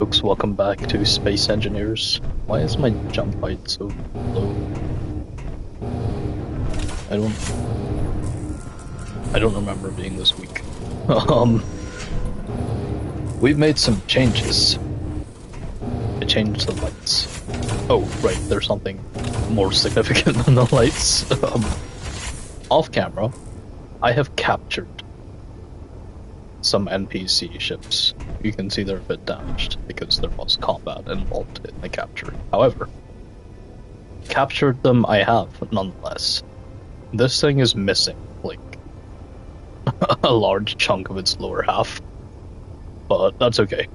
Folks, welcome back to Space Engineers. Why is my jump height so low? I don't remember being this weak. We've made some changes. I changed the lights. Oh, right, there's something more significant than the lights. Off camera, I have captured some NPC ships. You can see they're a bit damaged because there was combat involved in the capture. However, captured them I have nonetheless. This thing is missing, like, a large chunk of its lower half, but that's okay.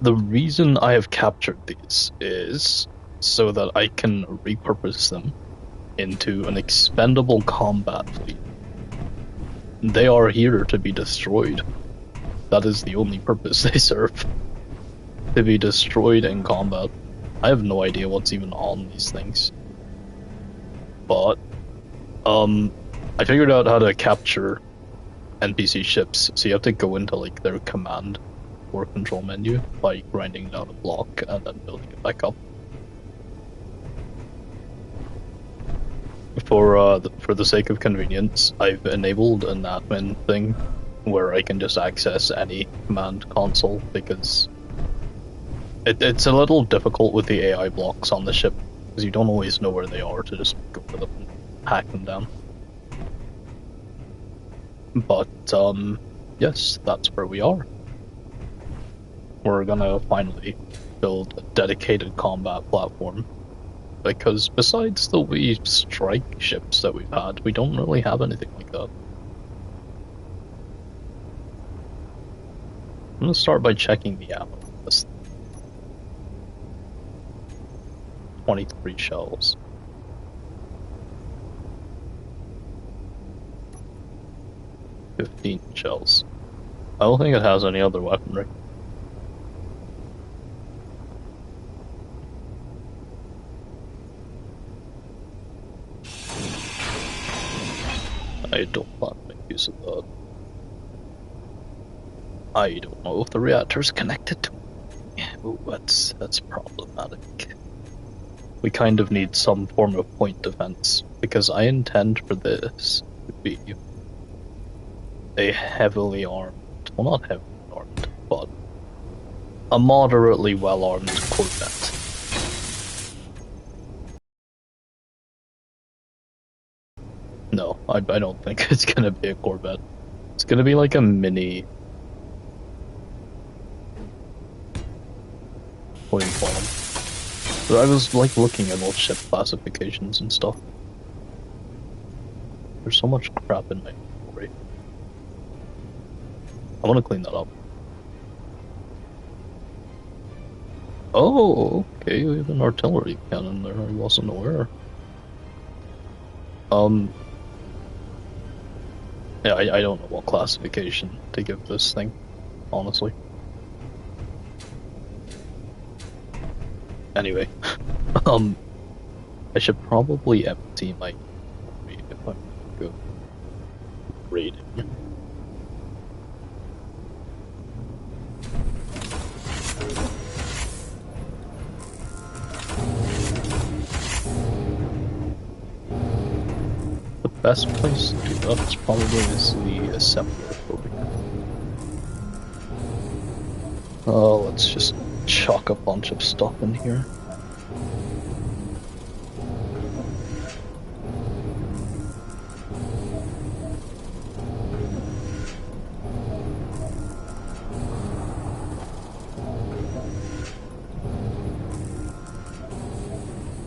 The reason I have captured these is so that I can repurpose them into an expendable combat fleet. They are here to be destroyed. That is the only purpose they serve. To be destroyed in combat. I have no idea what's even on these things. But, I figured out how to capture NPC ships, so you have to go into, like, their command or control menu by grinding down a block and then building it back up. For the sake of convenience, I've enabled an admin thing where I can just access any command console because it's a little difficult with the AI blocks on the ship because you don't always know where they are to just go for them and hack them down. But, yes, that's where we are. We're gonna finally build a dedicated combat platform. Because besides the wee strike ships that we've had, we don't really have anything like that. I'm gonna start by checking the ammo. 23 shells. 15 shells. I don't think it has any other weaponry. I don't plan to make use of that. I don't know if the reactor's connected to me. Ooh, that's problematic. We kind of need some form of point defense, because I intend for this to be a heavily armed, well, not heavily armed, but a moderately well-armed Corvette. No, I don't think it's gonna be a Corvette. It's gonna be like a mini... what do you call them? But I was like looking at all ship classifications and stuff. There's so much crap in my inventory. I want to clean that up. Oh, okay, we have an artillery cannon there. I wasn't aware. Yeah, I don't know what classification to give this thing, honestly. Anyway, I should probably empty my inventory if I'm gonna go raiding. The best place to do that is probably the assembler over here. Oh, let's just chuck a bunch of stuff in here.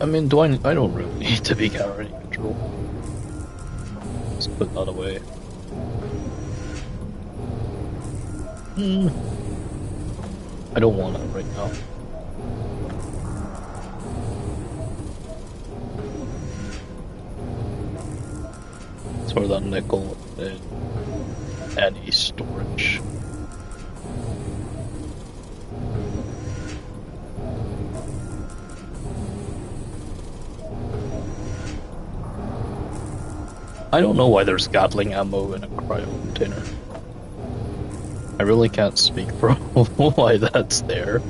I mean, I don't really need to be carrying control. Let's put that away. I don't want it right now. Throw that nickel in any storage. I don't know why there's Gatling ammo in a cryo container. I really can't speak for why that's there.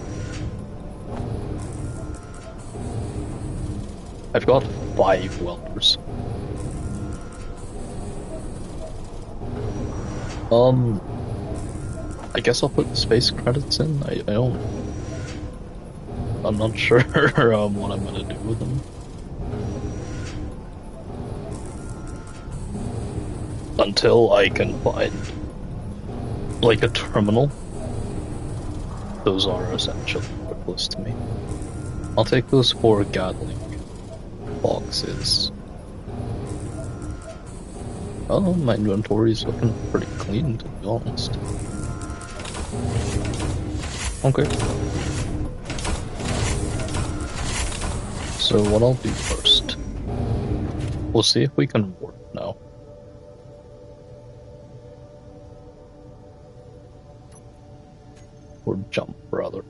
I've got 5 welders. I guess I'll put the space credits in. I don't. I'm not sure what I'm gonna do with them. Until I can find like a terminal. Those are essentially worthless to me. I'll take those 4 Gatling boxes. Oh, my inventory's looking pretty clean, to be honest. Okay. So what I'll do first, we'll see if we can warp now. Or jump, rather.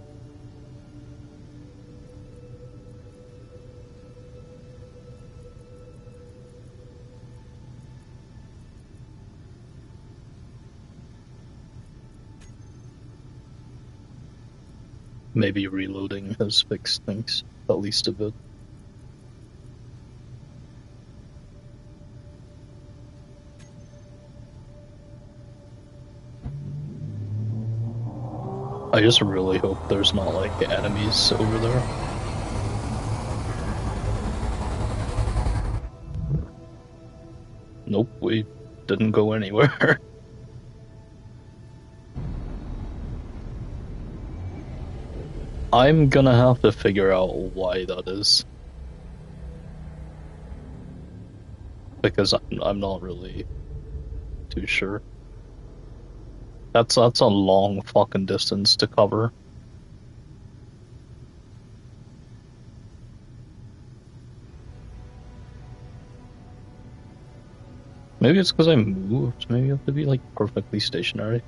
Maybe reloading has fixed things, at least a bit. I just really hope there's not, like, enemies over there. Nope, we didn't go anywhere. I'm gonna have to figure out why that is. Because I'm not really too sure. That's a long fucking distance to cover. Maybe it's because I moved. Maybe you have to be like perfectly stationary.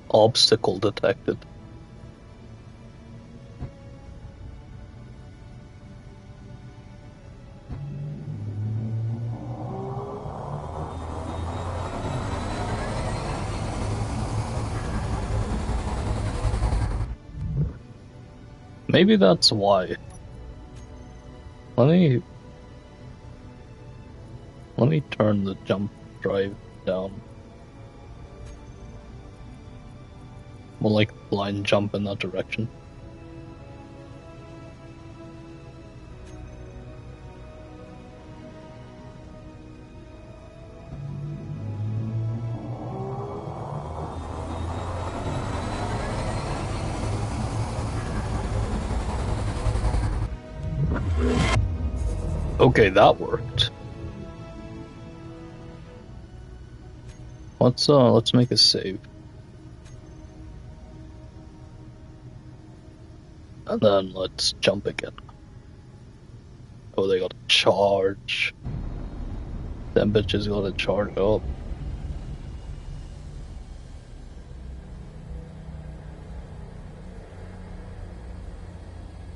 Obstacle detected. Maybe that's why. Let me turn the jump drive down. We'll like blind jump in that direction. Okay, that worked. Let's make a save. And then let's jump again. Oh, they gotta charge. Them bitches gotta charge up.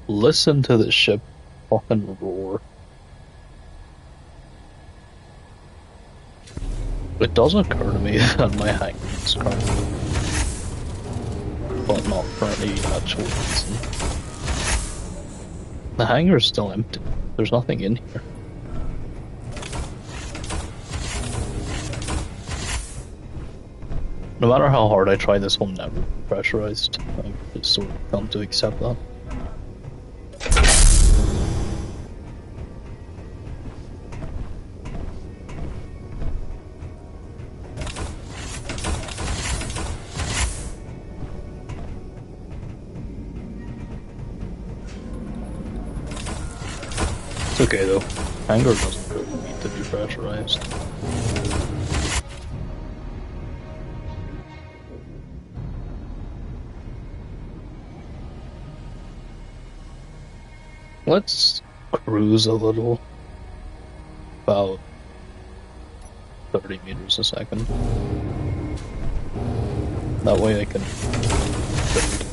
Listen to the ship fucking roar. It does occur to me that my hangar is currently, but not for any actual reason. The hangar is still empty. There's nothing in here. No matter how hard I try, this will never be pressurized. I've just sort of come to accept that. It's okay though. Hangar doesn't really need to be pressurized. Let's cruise a little. About 30 meters a second. That way I can build.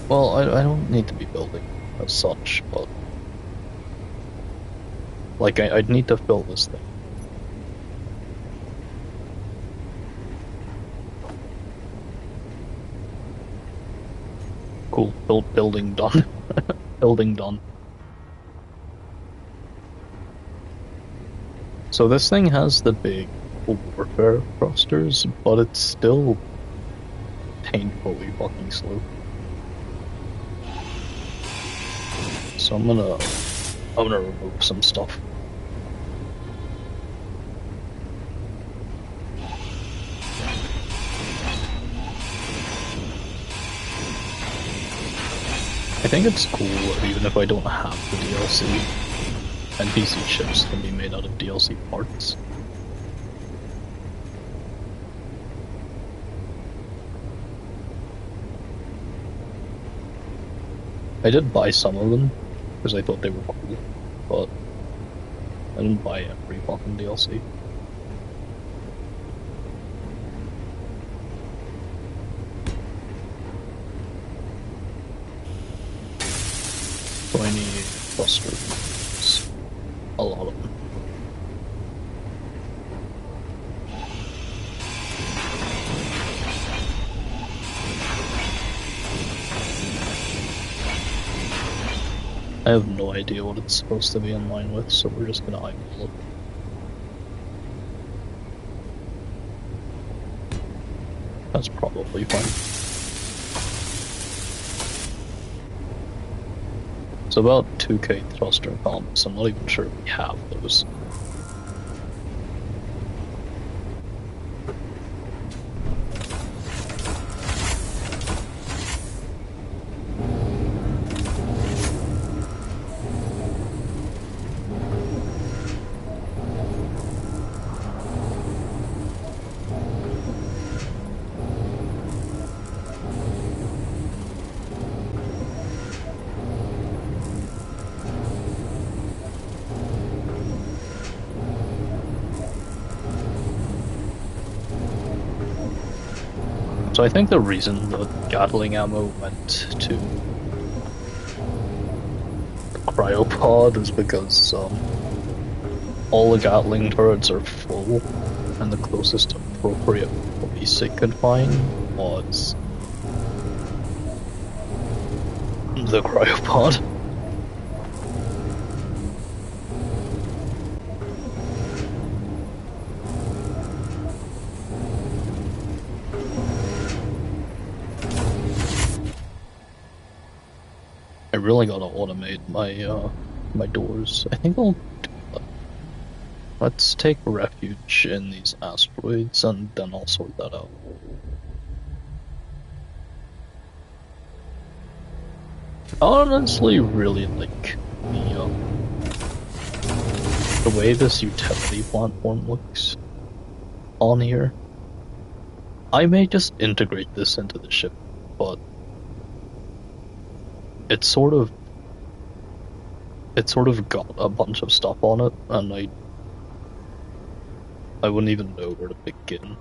Well, I don't need to be building as such, but like I'd need to fill this thing. Cool, building done. Building done. So this thing has the big warfare thrusters, but it's still painfully fucking slow. So I'm gonna remove some stuff. I think it's cool even if I don't have the DLC. NPC ships can be made out of DLC parts. I did buy some of them because I thought they were cool, but I didn't buy every fucking DLC. So I need thrusters. A lot of them. I have no idea what it's supposed to be in line with, so we're just gonna eyeball it. That's probably fine. It's about 2k thruster bombs. I'm not even sure if we have those. So I think the reason the Gatling ammo went to the cryopod is because all the Gatling turrets are full, and the closest appropriate place it could find was the cryopod. I really gotta automate my my doors. I think I'll do that. Let's take refuge in these asteroids and then I'll sort that out. I honestly really like the way this utility platform looks on here. I may just integrate this into the ship, but it's sort of got a bunch of stuff on it, and I wouldn't even know where to begin.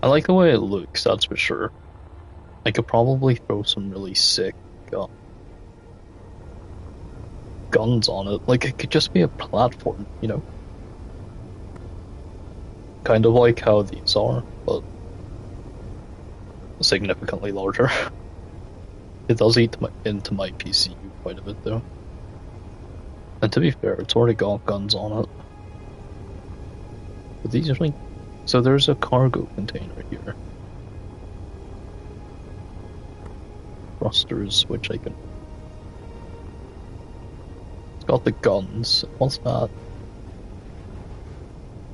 I like the way it looks, that's for sure. I could probably throw some really sick guns on it. Like, it could just be a platform, you know? Kind of like how these are, but significantly larger. It does eat into my PCU quite a bit, though. And to be fair, it's already got guns on it. But these are like... So there's a cargo container here. Thrusters, which I can... It's got the guns. What's that?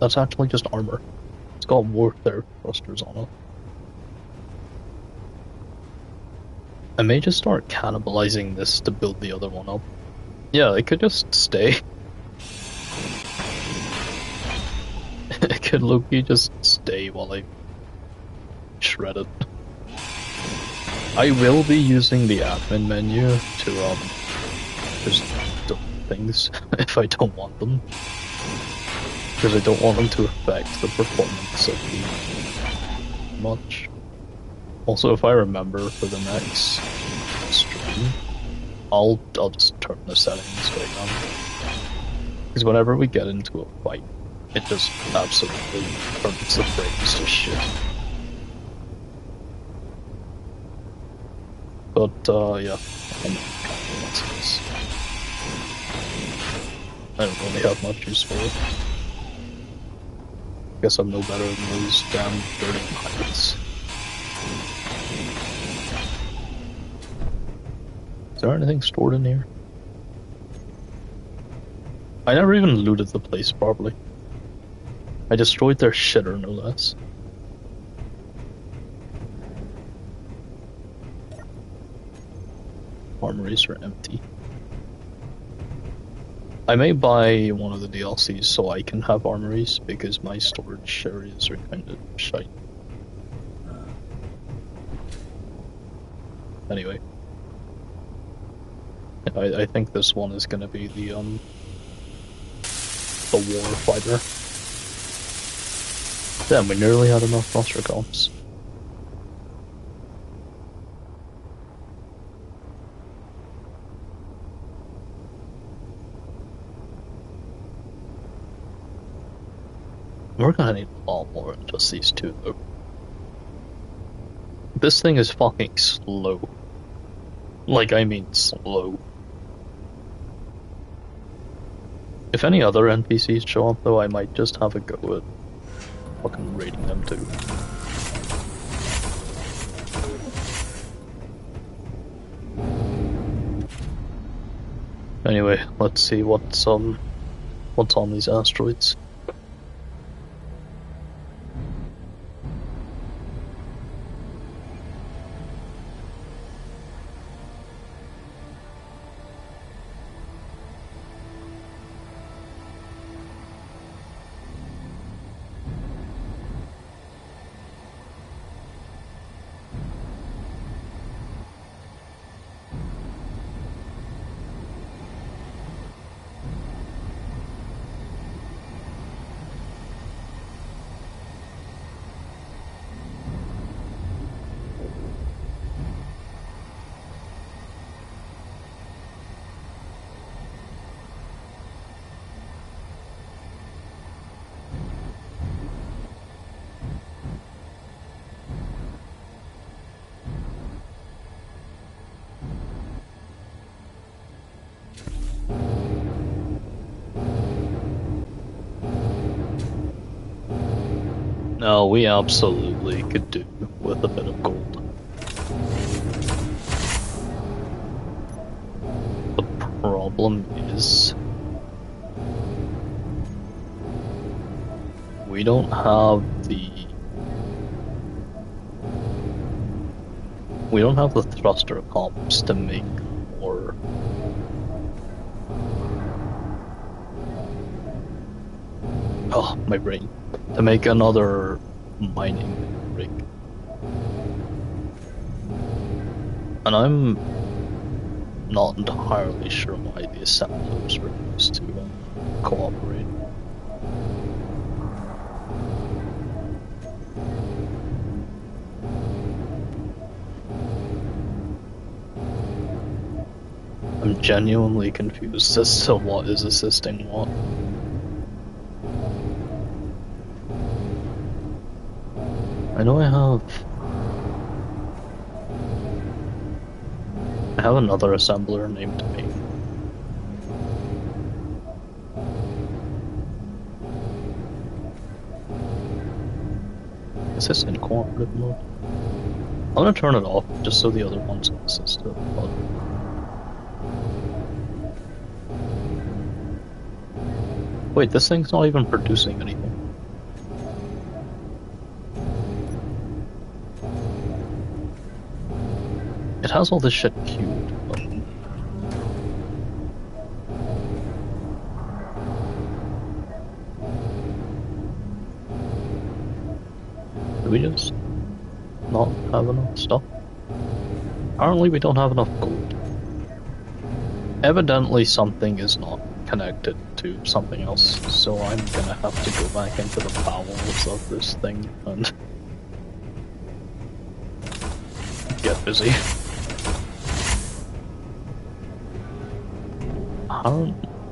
That's actually just armor. It's got warfare thrusters on it. I may just start cannibalizing this to build the other one up. Yeah, it could just stay. It could Loki just stay while I shred it. I will be using the admin menu to just do things if I don't want them. Because I don't want them to affect the performance of the much. Also, if I remember for the next stream, I'll just turn the settings way down. Because whenever we get into a fight, it just absolutely turns the frames to shit. But yeah, I don't really have much use for it. Guess I'm no better than those damn dirty pirates. Is there anything stored in here? I never even looted the place properly. I destroyed their shitter, no less. Armories are empty. I may buy one of the DLCs so I can have armories, because my storage areas are kind of shite. Anyway. I think this one is gonna be the Warfighter. Damn, we nearly had enough Nostracons. We're gonna need a lot more than just these two, though. This thing is fucking slow. Like, I mean slow. If any other NPCs show up, though, I might just have a go at fucking raiding them, too. Anyway, let's see what's on these asteroids. No, we absolutely could do with a bit of gold. The problem is we don't have the thruster comps to make more. Oh, my brain. To make another mining rig. And I'm not entirely sure why the assemblers refuse to cooperate. I'm genuinely confused as to what is assisting what. I know I have another assembler named me. Is this in cooperative mode? I'm gonna turn it off just so the other ones can assist it. But wait, this thing's not even producing anything. It has all this shit queued. Do we just not have enough stuff? Apparently we don't have enough gold. Evidently something is not connected to something else, so I'm gonna have to go back into the bowels of this thing and get busy.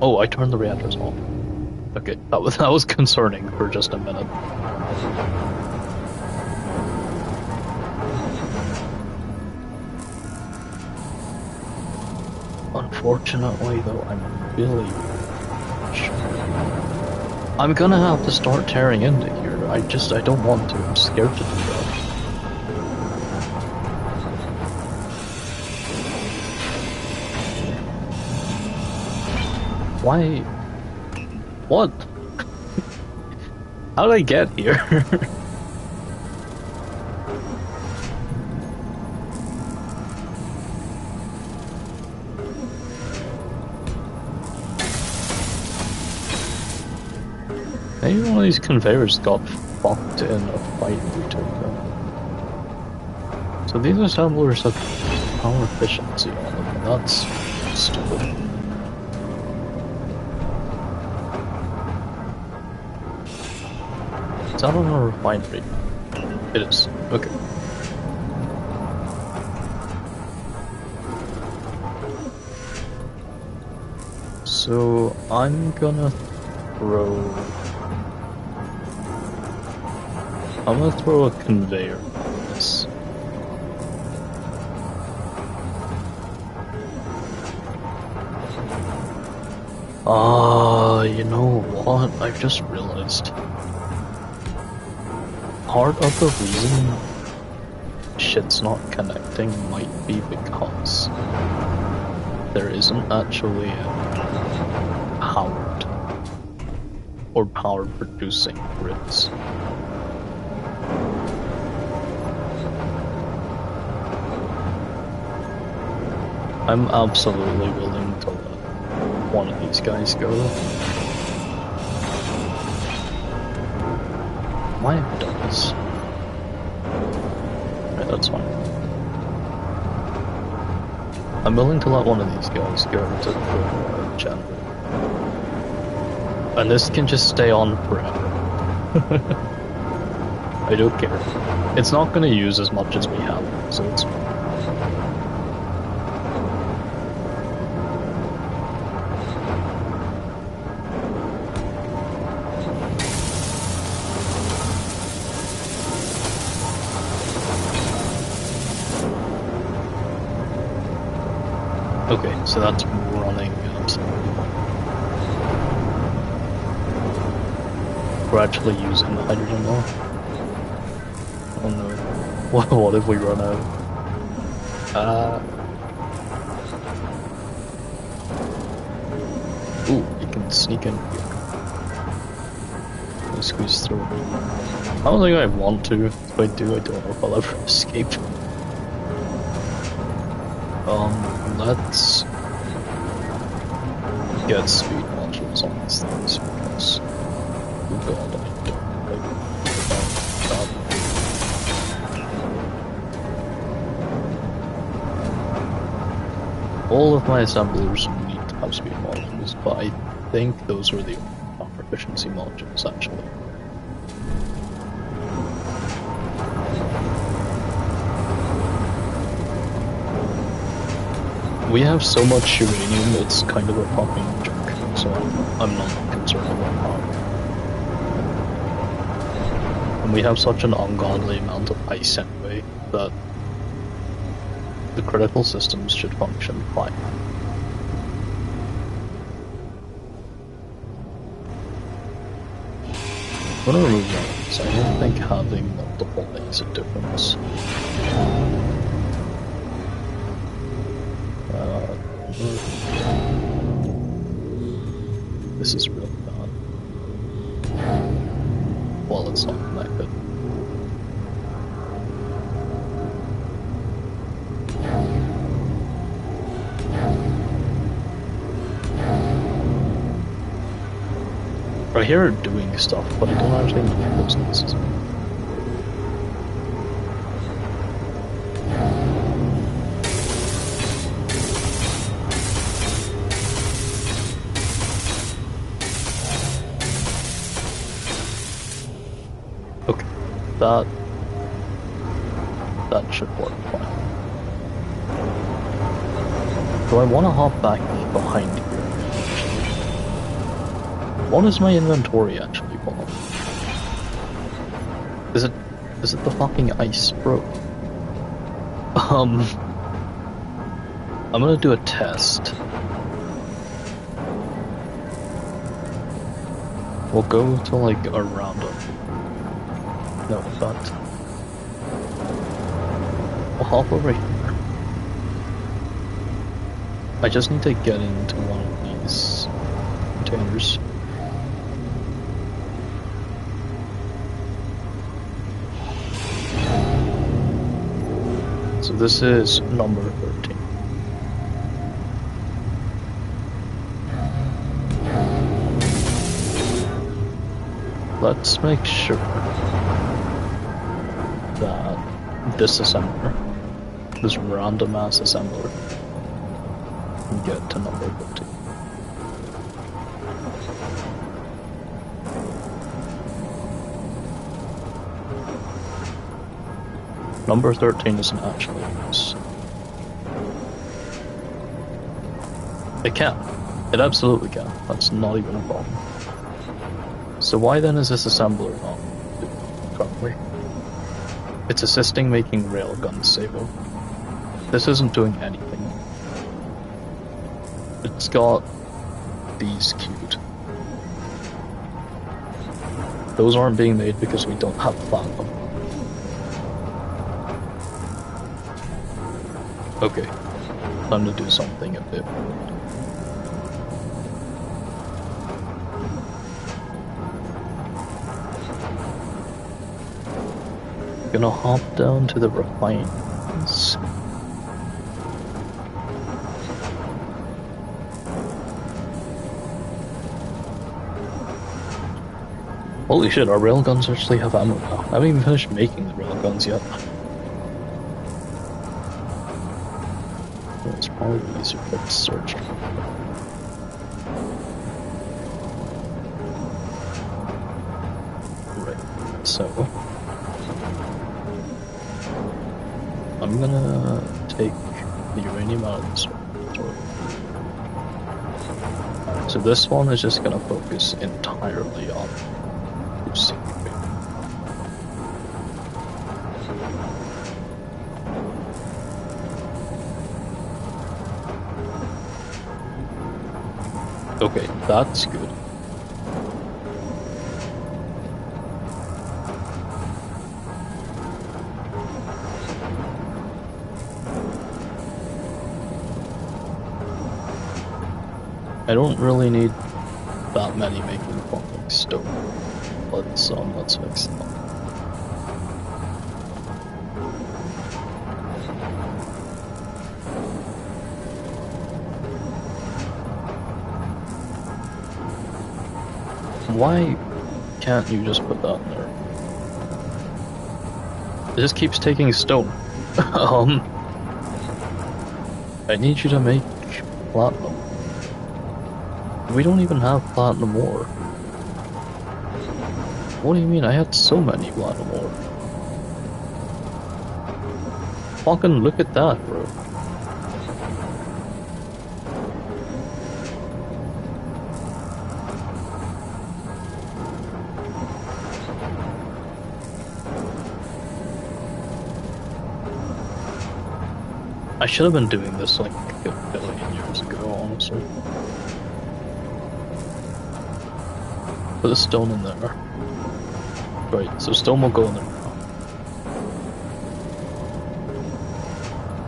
Oh, I turned the reactors off. Okay, that was concerning for just a minute. Unfortunately, though, I'm really sure. I'm gonna have to start tearing into here. I don't want to. I'm scared to do that. Why? What? How did I get here? Maybe one of these conveyors got fucked in a fight we took them. So these assemblers have power efficiency on them. That's stupid. Is that on a refinery? It is. Okay. So I'm gonna throw a conveyor on this. You know what? I've just realized. Part of the reason shit's not connecting might be because there isn't actually powered or power producing grids. I'm absolutely willing to let one of these guys go. Why have I done this? Right, that's fine. I'm willing to let one of these guys go to the generator. And this can just stay on forever. I don't care. It's not going to use as much as we have, so it's fine. Okay, so that's running. We're actually using the hydrogen now. Oh no. What if we run out? Ooh, you can sneak in here. I'll squeeze through. I don't think I want to. If I do, I don't know if I'll ever escape. Let's get speed modules on these things because, oh god, I don't like that. All of my assemblers need to have speed modules, but I think those were the power efficiency modules actually. We have so much uranium, it's kind of a fucking joke, so I'm not concerned about that. And we have such an ungodly amount of ice anyway, that the critical systems should function fine. I'm gonna remove that, so I don't think having multiple makes a difference. This is really bad. Well, it's not connected. I hear it doing stuff, but I don't actually know what those things is. that should work fine. Do I want to hop back behind here? What is my inventory actually full of? Is it the fucking ice, bro? I'm gonna do a test. We'll go to like a roundup. No, but we'll hop over here. I just need to get into one of these containers. So this is number 13. Let's make sure that this assembler, this random ass assembler, can get to number 13. Number 13 isn't actually this. It can. It absolutely can. That's not even a problem. So why then is this assembler not currently? It's assisting making railguns safer. This isn't doing anything. It's got these queued. Those aren't being made because we don't have platinum. Okay, time to do something a bit weird. Gonna hop down to the refinements. Holy shit, our railguns actually have ammo now. I haven't even finished making the railguns yet. It's probably easier if it's searched. Right, so I'm gonna take the uranium out of this one. So this one is just gonna focus entirely on producing uranium. Okay, that's good. I don't really need that many making fucking stone. Let's fix them up. Why can't you just put that in there? It just keeps taking stone. I need you to make platinum. We don't even have platinum ore. What do you mean? I had so many platinum ore. Fucking look at that, bro. I should have been doing this like a billion years ago, honestly. Put the stone in there. Right, so stone will go in there now.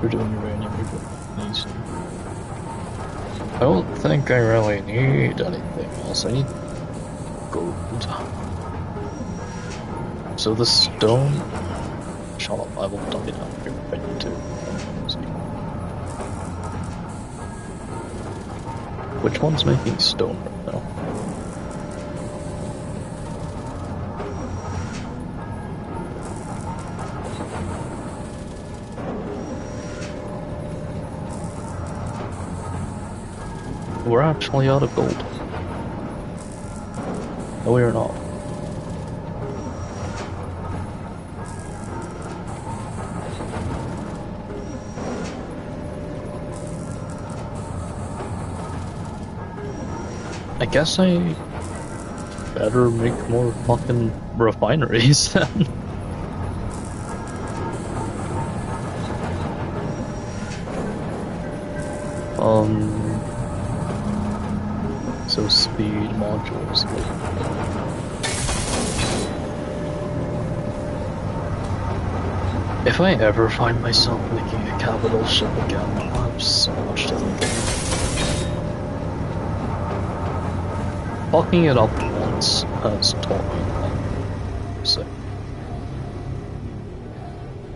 You're doing uranium, you're doing easy. I don't think I really need anything else. I need gold. So the stone... Shut up, I will dump it down here if I need to. Which one's making stone right now? We're actually out of gold. No, we are not. I guess I better make more fucking refineries then. So speed modules. If I ever find myself making a capital ship again, I'll have so much to think about. Fucking it up once has taught me one. So,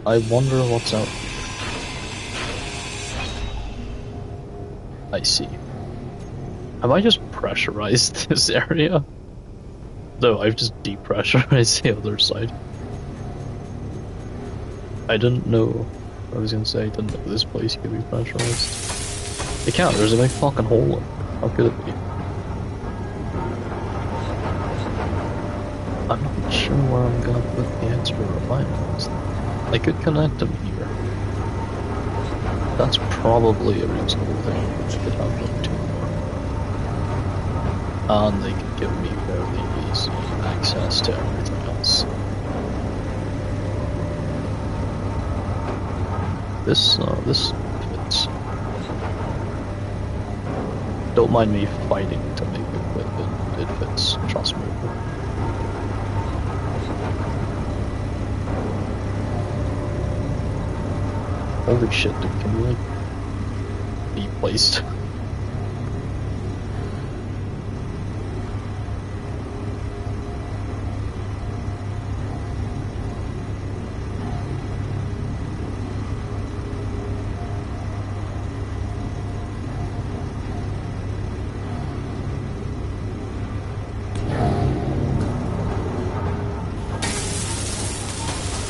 I wonder what's out here. I see. Have I just pressurized this area? No, I've just depressurized the other side. I didn't know. I was gonna say I didn't know this place could be pressurized. It can't, there's a big fucking hole in it. How could it be? I'm not sure where I'm gonna put the extra refineries. I could connect them here. That's probably a reasonable thing. I could have like 2 more. And they could give me fairly easy access to everything else. This fits. Don't mind me fighting to make it fit, it fits, trust me. Holy shit, dude, can you, like, be placed?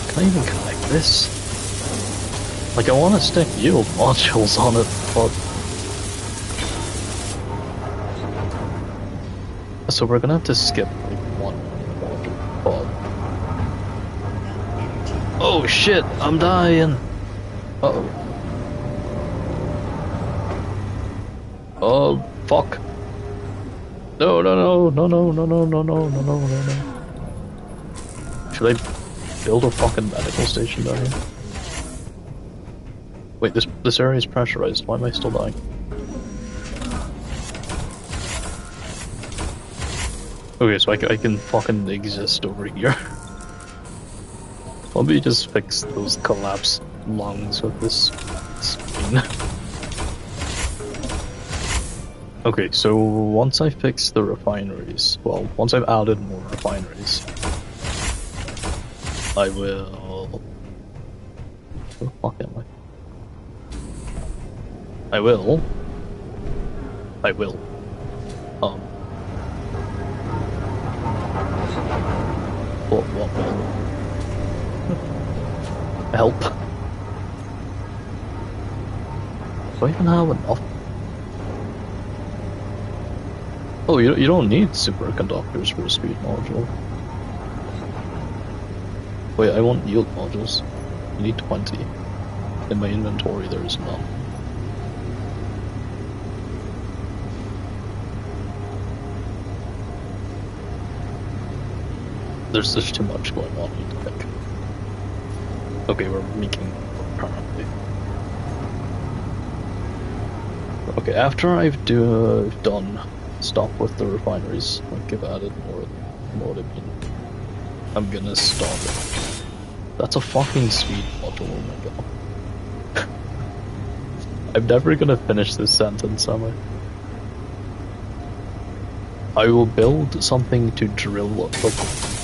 Can I even connect this? Like, I want to stick yield modules on it, but... So we're gonna have to skip, like, 1 module, but... Oh shit, I'm dying! Uh-oh. Oh, fuck. No, no, no, no, no, no, no, no, no, no, no, no, no. Should I build a fucking medical station down here? Wait, this area is pressurized. Why am I still dying? Okay, so I can fucking exist over here. Let me just fix those collapsed lungs with this screen. Okay, so once I fix the refineries, well, once I've added more refineries, I will... Where the fuck am I? I will. What will? Help. Do I even have enough? Oh, you don't need superconductors for a speed module. Wait, I want yield modules. You need 20. In my inventory, there is none. There's just too much going on, I think. Okay, we're making apparently. Okay, after I've done stop with the refineries, like I've added more than I'm gonna stop it. That's a fucking speed module, oh my god. I'm never gonna finish this sentence, am I? I will build something to drill the gold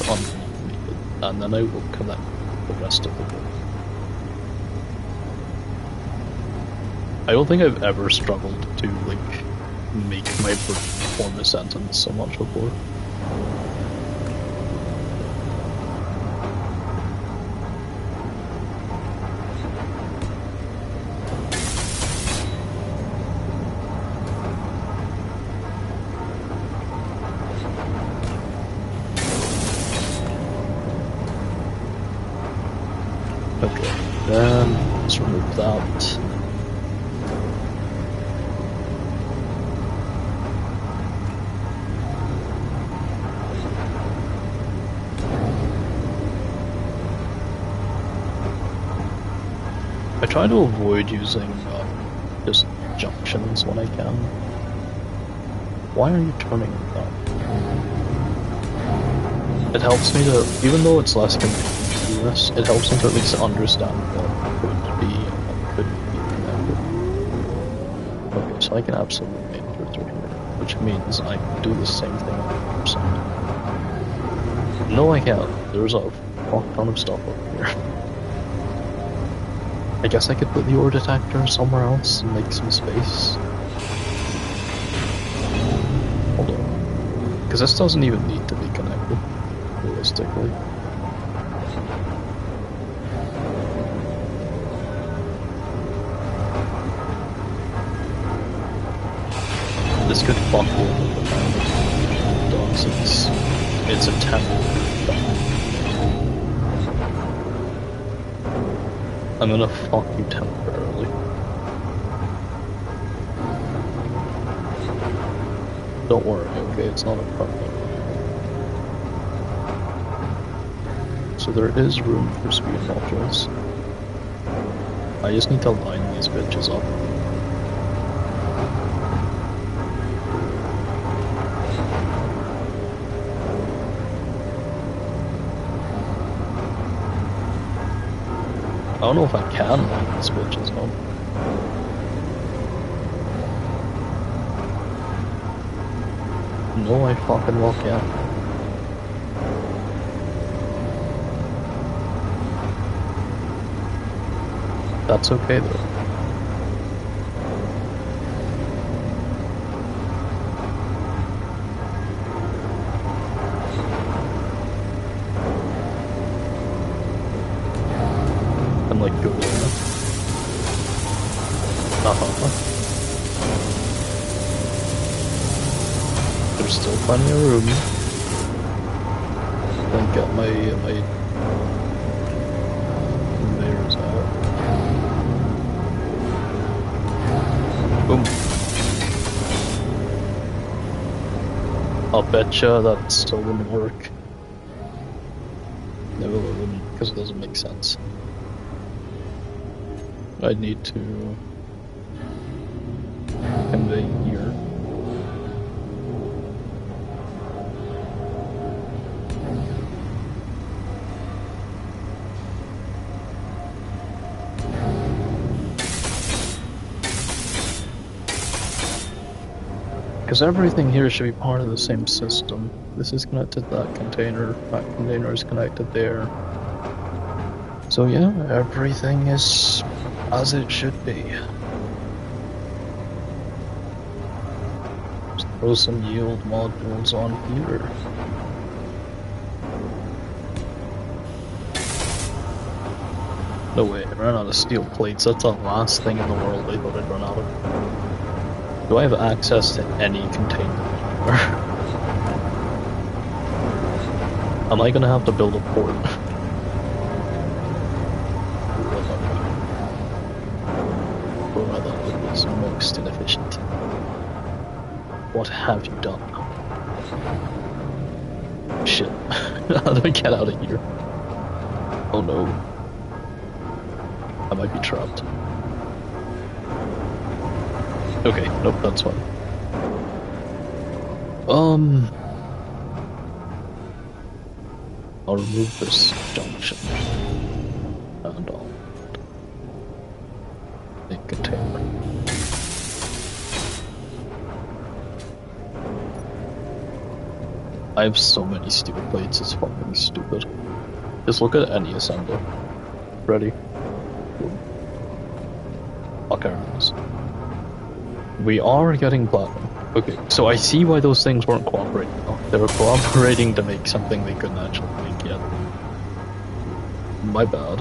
underneath me, and then I will connect the rest of the gold. I don't think I've ever struggled to, like, make my brain form a sentence so much before. Okay, then let's remove that. try to avoid using just junctions when I can. Why are you turning that? It helps me to, even though it's less convenient to do this, it helps me to at least understand what could be and what couldn't be connected. Okay, so I can absolutely enter through here, which means I can do the same thing on the other side. No, I can't. There's a fuck ton of stuff up here. I guess I could put the ore detector somewhere else and make some space. Hold on. Because this doesn't even need to be connected, realistically. This could fuck you up with the dogs. It's a temple. I'm gonna fuck you temporarily. Don't worry, okay? It's not a problem. So there is room for speed modules. I just need to line these bitches up. I don't know if I can line these bitches up. No, I fucking well can. That's okay though. I'm like go there. There's still plenty of room. Don't get my conveyors out. Boom. I'll betcha that still wouldn't work. No, it wouldn't, because it doesn't make sense. I'd need to convey here. Because everything here should be part of the same system. This is connected to that container is connected there. So yeah, everything is as it should be. Just throw some yield modules on here. No way, I ran out of steel plates. That's the last thing in the world they thought I'd run out of. Do I have access to any container anywhere? Am I gonna have to build a port? That is most inefficient. What have you done? Shit. How do I get out of here? Oh no. I might be trapped. Okay, nope, that's fine. I'll remove this junction. And I'll make a container. I have so many steel plates, it's fucking stupid. Just look at any assembler. Ready? Fuck arrows. We are getting platinum. Okay, so I see why those things weren't cooperating though. They were cooperating to make something they couldn't actually make yet. My bad.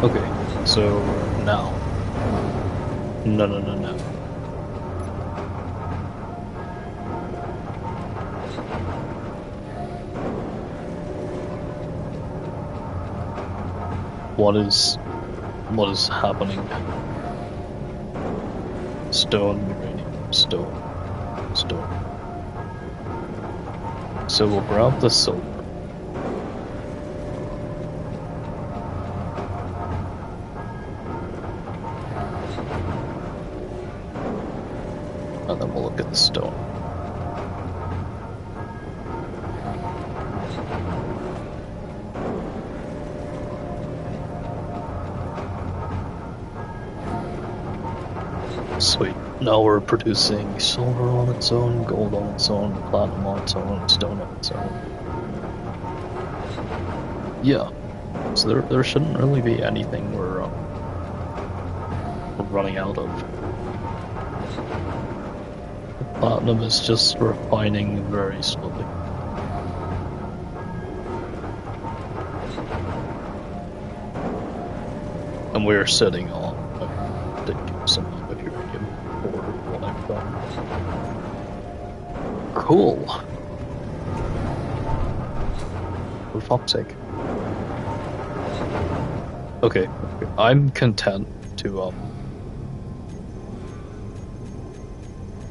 Okay, so now. No. What is happening? Stone, uranium, stone, stone. So we'll grab the silver. And then we'll look at the stone. Sweet. Now we're producing silver on its own, gold on its own, platinum on its own, stone on its own. Yeah. So there shouldn't really be anything we're running out of. Platinum is just refining very slowly. And we're sitting on a ridiculous amount of uranium for what I've done. Cool. For fuck's sake. Okay, I'm content to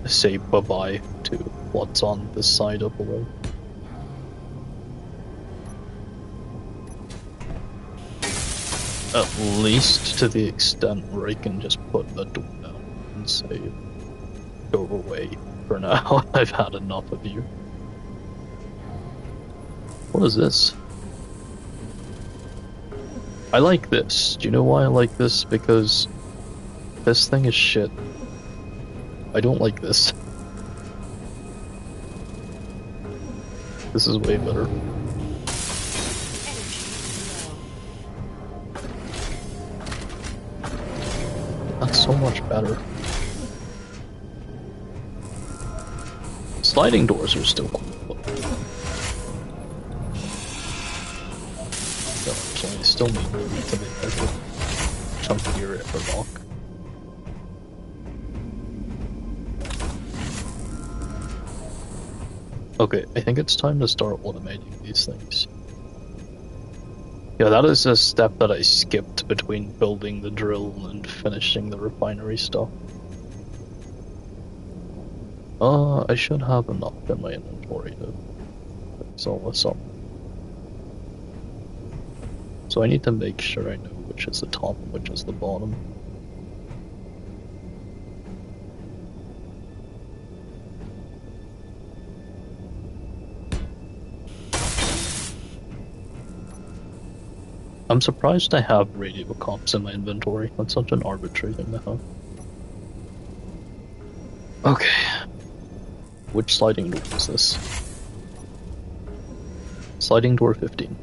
say bye-bye to what's on this side of the road. At least to the extent where I can just put a door down and say, go away for now. I've had enough of you. What is this? I like this. Do you know why I like this? Because this thing is shit. I don't like this. This is way better. That's so much better. Sliding doors are still cool. No, so I still need to make like a chunkier airlock. Okay, I think it's time to start automating these things. Yeah, that is a step that I skipped between building the drill and finishing the refinery stuff. I should have enough in my inventory to fix all this up. So I need to make sure I know which is the top and which is the bottom. I'm surprised I have radio comps in my inventory. That's such an arbitrary thing to have. Okay. Which sliding door is this? Sliding door 15.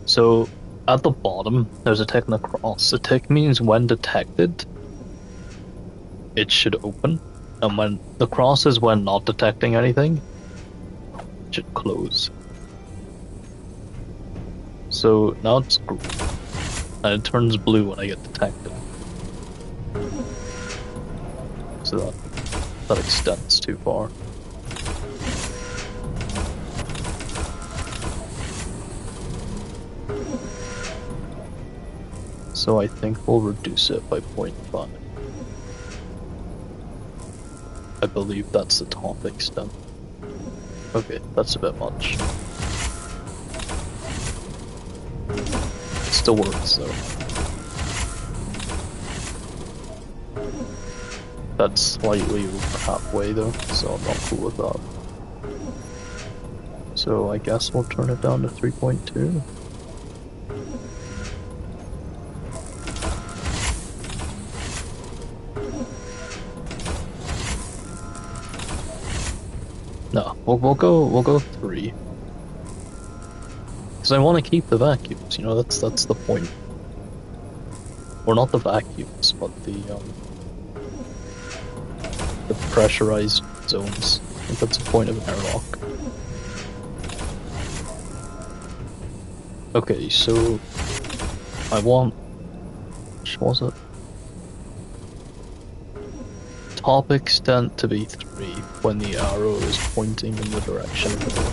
So, at the bottom, there's a tick and a cross. The tick means when detected, it should open. And when the cross is when not detecting anything, it should close. So, now it's green. And it turns blue when I get detected. So that extends too far. So I think we'll reduce it by 0.5. I believe that's the top extent. Okay, that's a bit much. It still works though. That's slightly over halfway though, so I'm not cool with that. So I guess we'll turn it down to 3.2. No, we'll go 3. Because I want to keep the vacuums, you know, that's the point. Or not the vacuums, but the pressurized zones. I think that's the point of an airlock. Okay, so I want, which was it? Top extent to be 3 when the arrow is pointing in the direction of the door.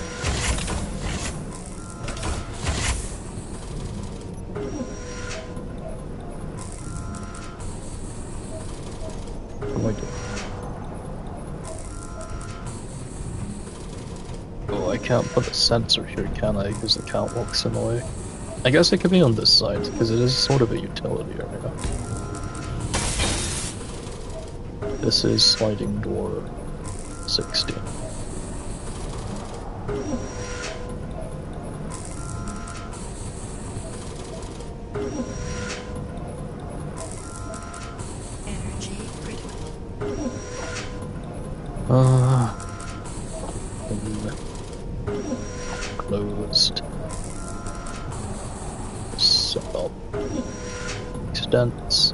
What am I doing? Oh, I can't put a sensor here, can I? Because the catwalk's in the way. I guess it could be on this side, because it is sort of a utility area. This is sliding door 16. Energy critical. Closed. Set up. Extents.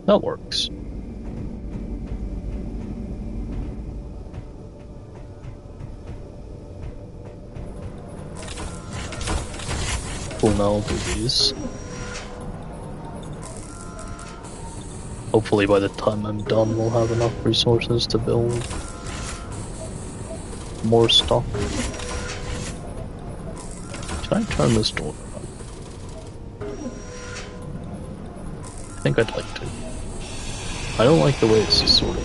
That works. We'll now do these. Hopefully by the time I'm done we'll have enough resources to build more stuff. Can I turn this door on? I think I'd like to. I don't like the way it's just sort of,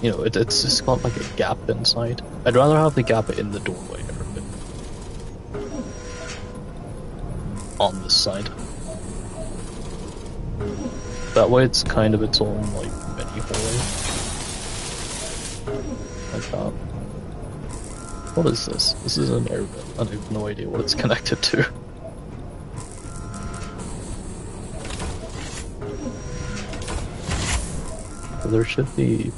you know, it's just got like a gap inside. I'd rather have the gap in the doorway on this side. That way it's kind of its own like mini hallway. Like that. What is this? This is an air vent. I have no idea what it's connected to. There should be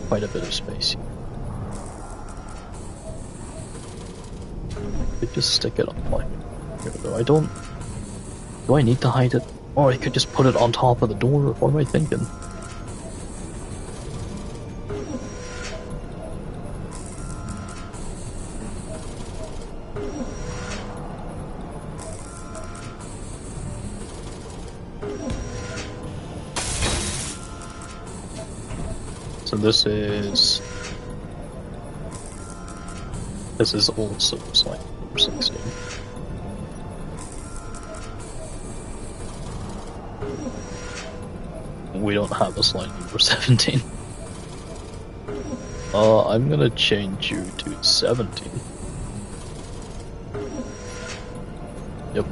quite a bit of space here. I could just stick it up like here though. I don't. Do I need to hide it? Or I could just put it on top of the door. What am I thinking? So this is also slide number 16. We don't have a slide number 17. I'm gonna change you to 17. Yep.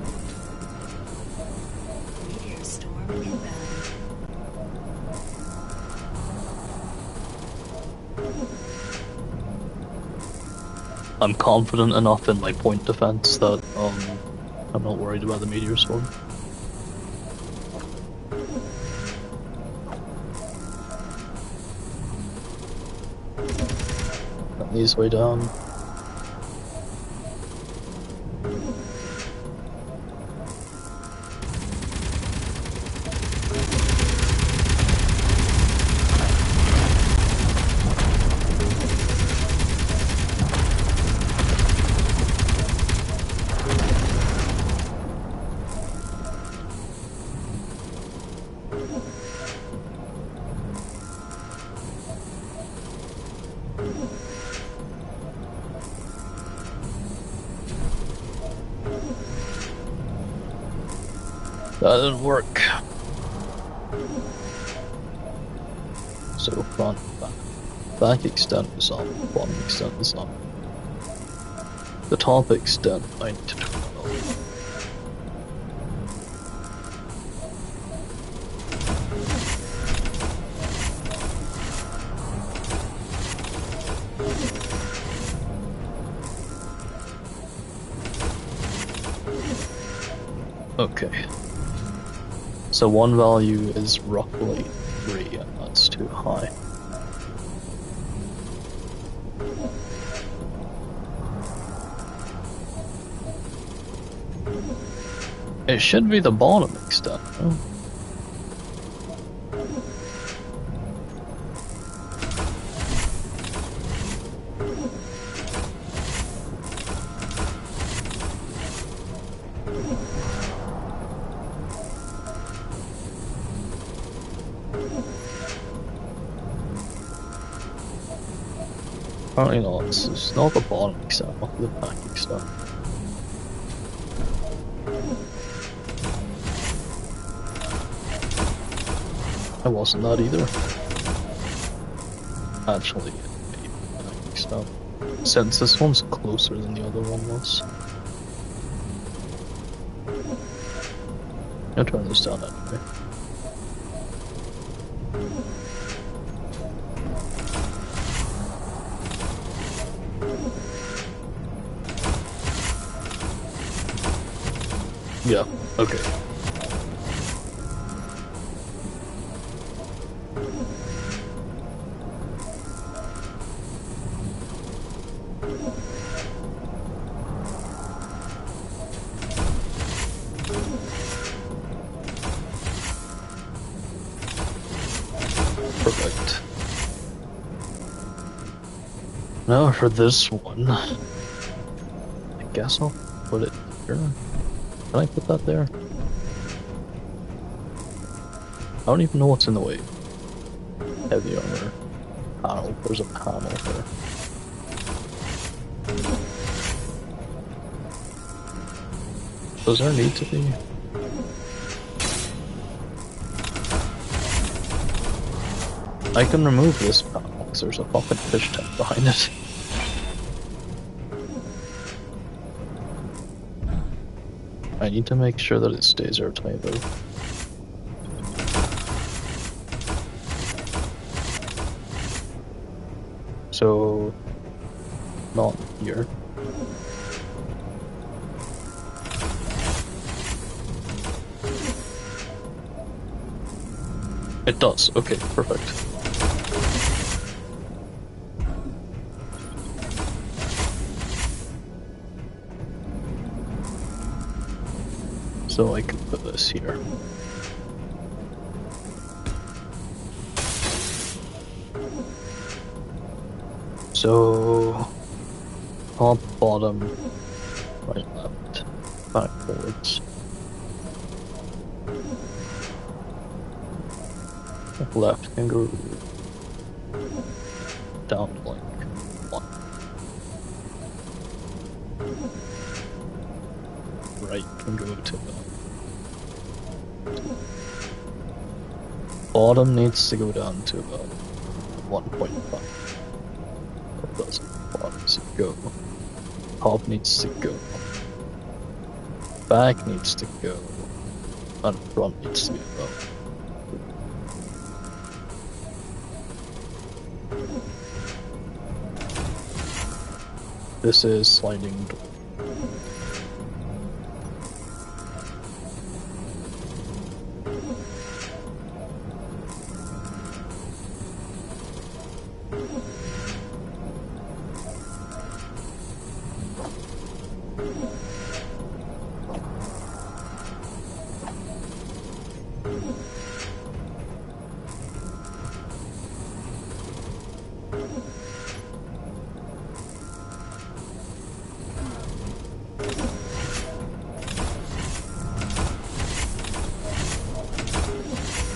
Meteor storm inbound. I'm confident enough in my point defense that I'm not worried about the meteor storm. Got these way down. That didn't work. So front, back extent is on, bottom extent is on. The top extent I need to turn it off. Okay. So one value is roughly 3, and that's too high. It should be the bottom extent, no? Apparently not. It's not the bottom extent, not the back extent. It wasn't that either. Actually, maybe the back extent. Since this one's closer than the other one was. I'll turn this down anyway. Yeah, okay. Perfect. Now for this one, I guess I'll put it here. Can I put that there? I don't even know what's in the way. Heavy armor panel. There's a panel there. Does there need to be? I can remove this panel because there's a fucking fish tank behind it. I need to make sure that it stays airtight though. So, not here. It does, okay, perfect. So I can put this here. So, top, bottom, right, left, back, forwards. Left can go down to like 1. Right can go to the bottom needs to go down to about 1.5. That doesn't. Bottom needs to go. Top needs to go. Back needs to go. And front needs to be about. This is sliding door.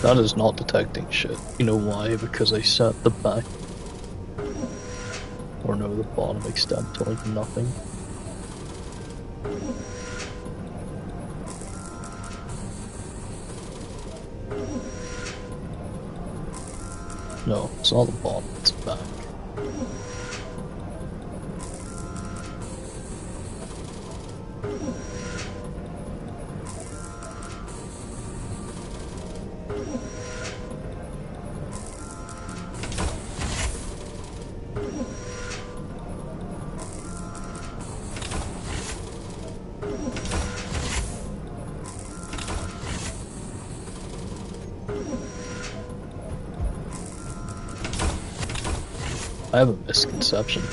That is not detecting shit. You know why? Because I set the back, or no, the bottom extent to like nothing. No, it's all the bomb. It's back. I have a misconception.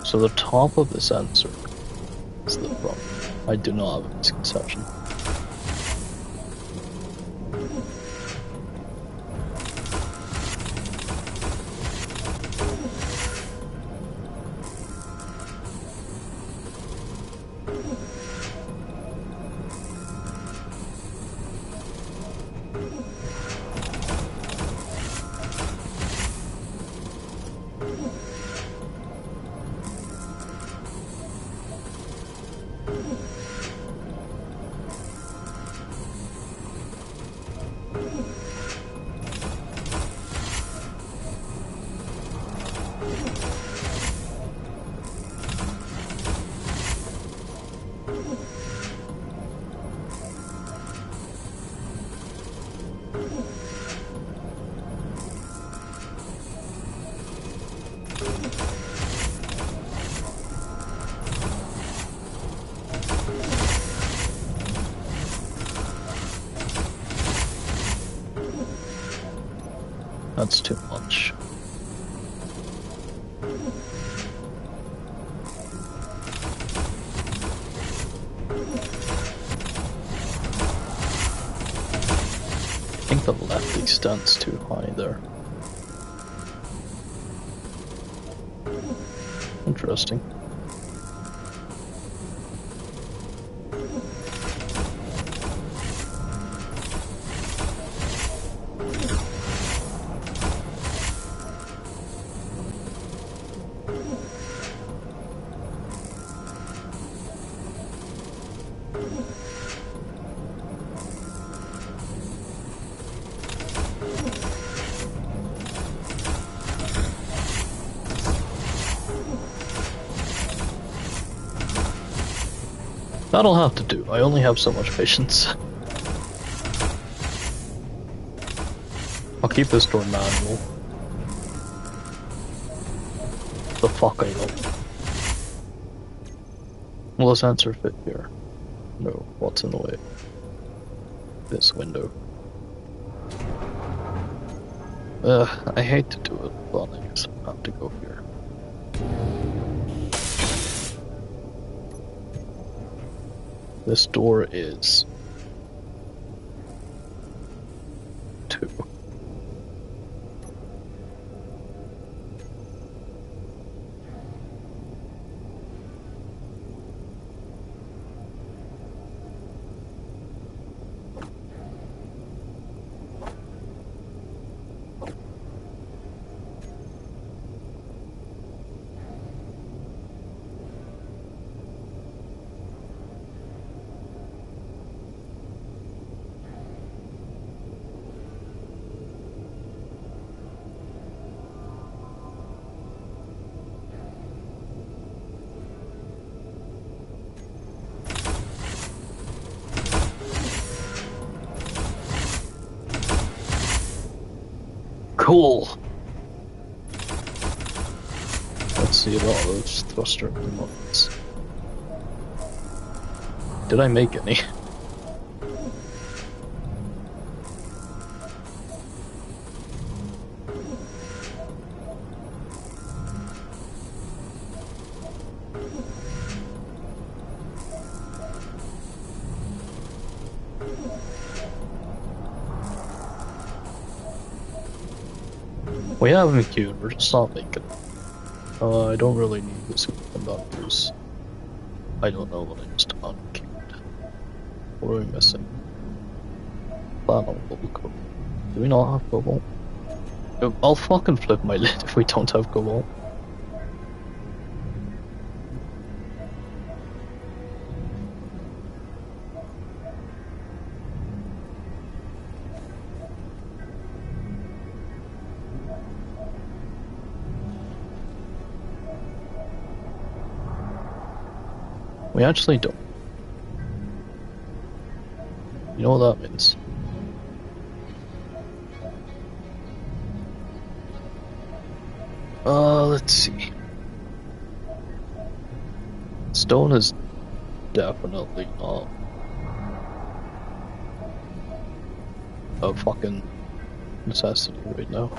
So the top of the sensor is the problem. I do not have a misconception. That's too much. I think the left extends too high there. Interesting. That'll have to do. I only have so much patience. I'll keep this door manual. The fuck I know. Will the sensor fit here? No. What's in the way? This window. I hate to do it, but I guess I have to go here. This door is 2. Cool. Let's see about those thruster components. Did I make any? We have them queued, we're just not making them. I don't really need the superconductors. I don't know what I just unqueued. What are we missing? Platinum cobalt. Do we not have cobalt? I'll fucking flip my lid if we don't have cobalt. We actually don't. You know what that means? Let's see. Stone is definitely not a fucking necessity right now.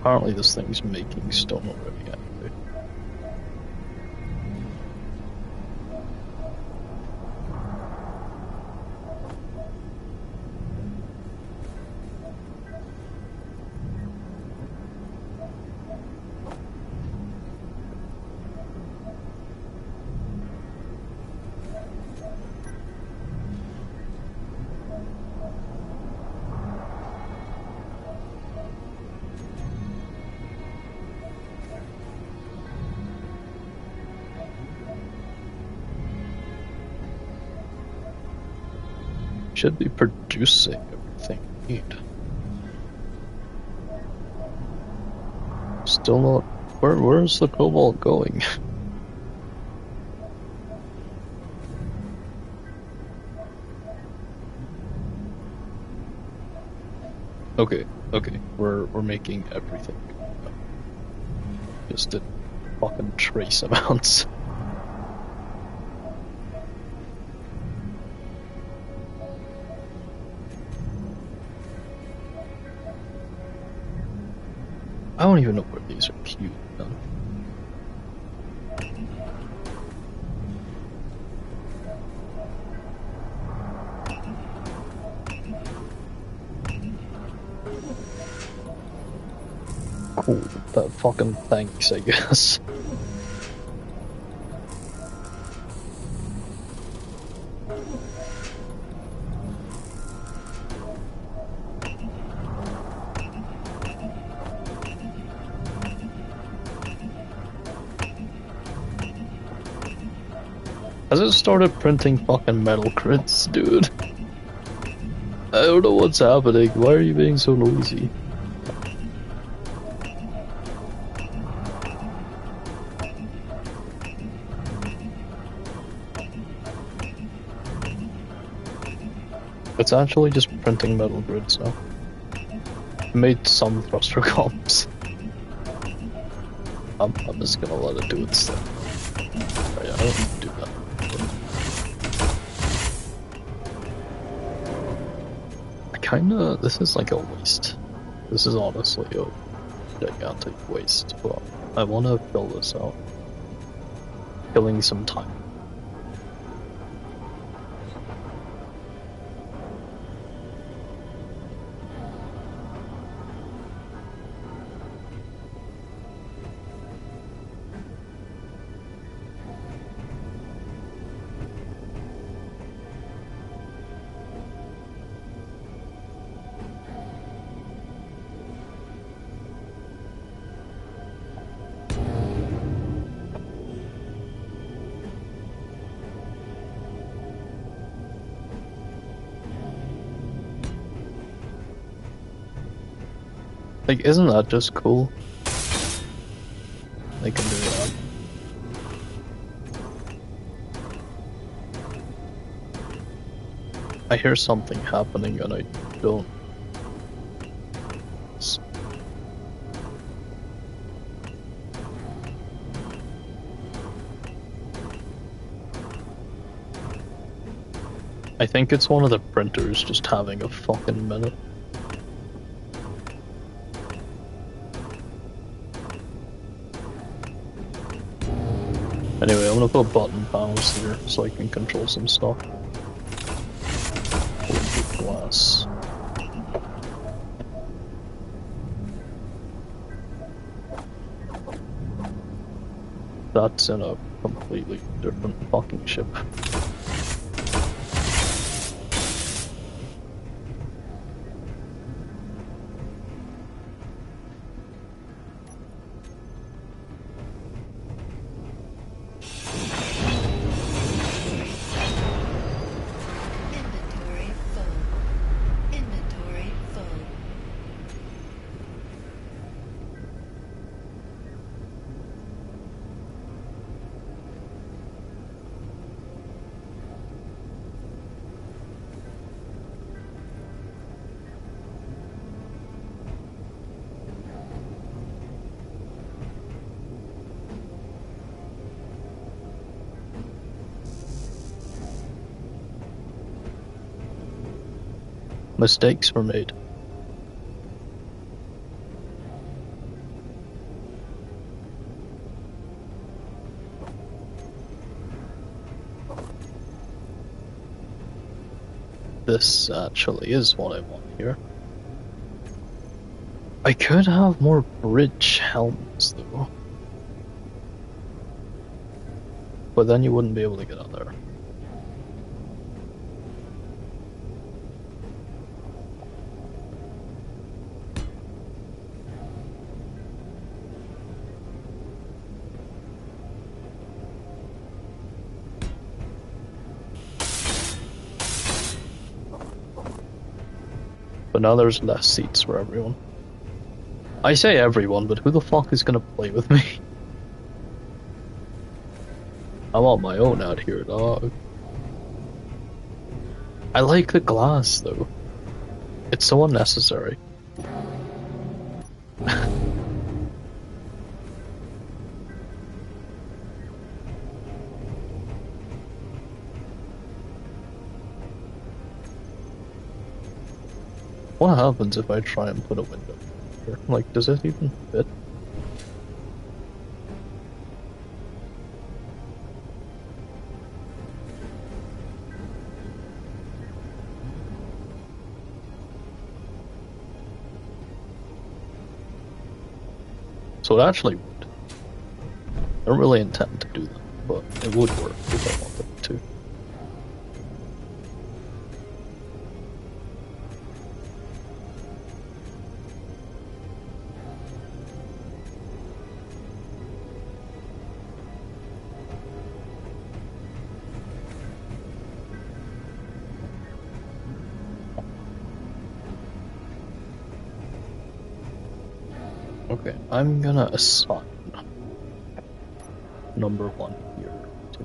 Apparently this thing's making stone already, actually. Should be producing everything we need. Still not. Where's the cobalt going? Okay, we're making everything. Just in fucking trace amounts. I don't even know where these are cute, man. Cool, but fucking thanks, I guess. Has it started printing fucking metal crits, dude? I don't know what's happening. Why are you being so noisy? It's actually just printing metal grids now. It made some thruster comps. I'm just gonna let it do its thing. Right, I don't need to do that. This is like a waste. This is honestly a gigantic waste, but I want to fill this out. Killing some time. Like, isn't that just cool? They can do that. I hear something happening and I don't. I think it's one of the printers just having a fucking minute. Anyway, I'm gonna put button panels here so I can control some stuff. Glass. That's in a completely different fucking ship. Mistakes were made. This actually is what I want here. I could have more bridge helmets though. But then you wouldn't be able to get out there. But now there's less seats for everyone. I say everyone, but who the fuck is gonna play with me? I'm on my own out here, dog. I like the glass, though. It's so unnecessary. What happens if I try and put a window here? Like, does it even fit? So it actually would. I don't really intend to do that, but it would work if I wanted it to. Okay, I'm gonna assign number 1 here to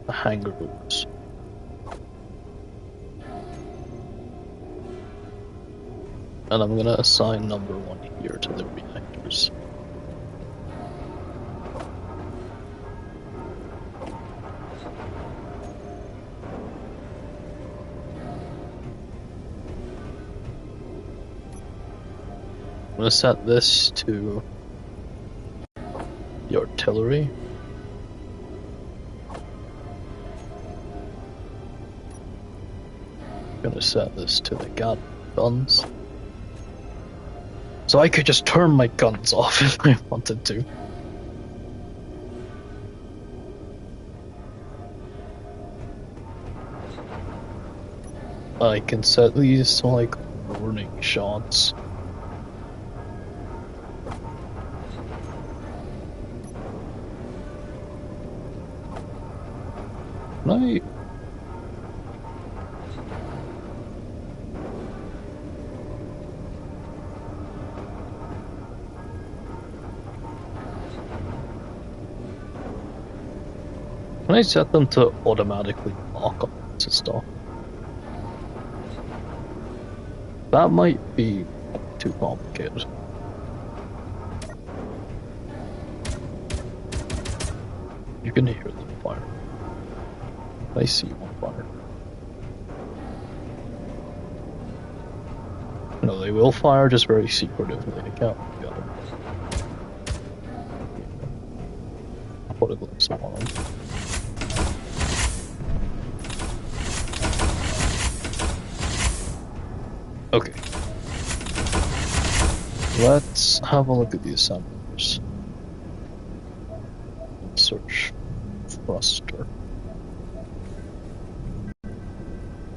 the hangar rooms. And I'm gonna assign number 1 here to the reactors. I'm gonna set this to the artillery. I'm gonna set this to the guns. So I could just turn my guns off if I wanted to. I can set these to like warning shots. Can I... Can I set them to automatically lock on to stop? That might be too complicated. You can hear them fire. I see one fire. No, they will fire just very secretively. I can't get them. I'll put a glimpse on them. Okay. Let's have a look at the assemblers. Search thruster.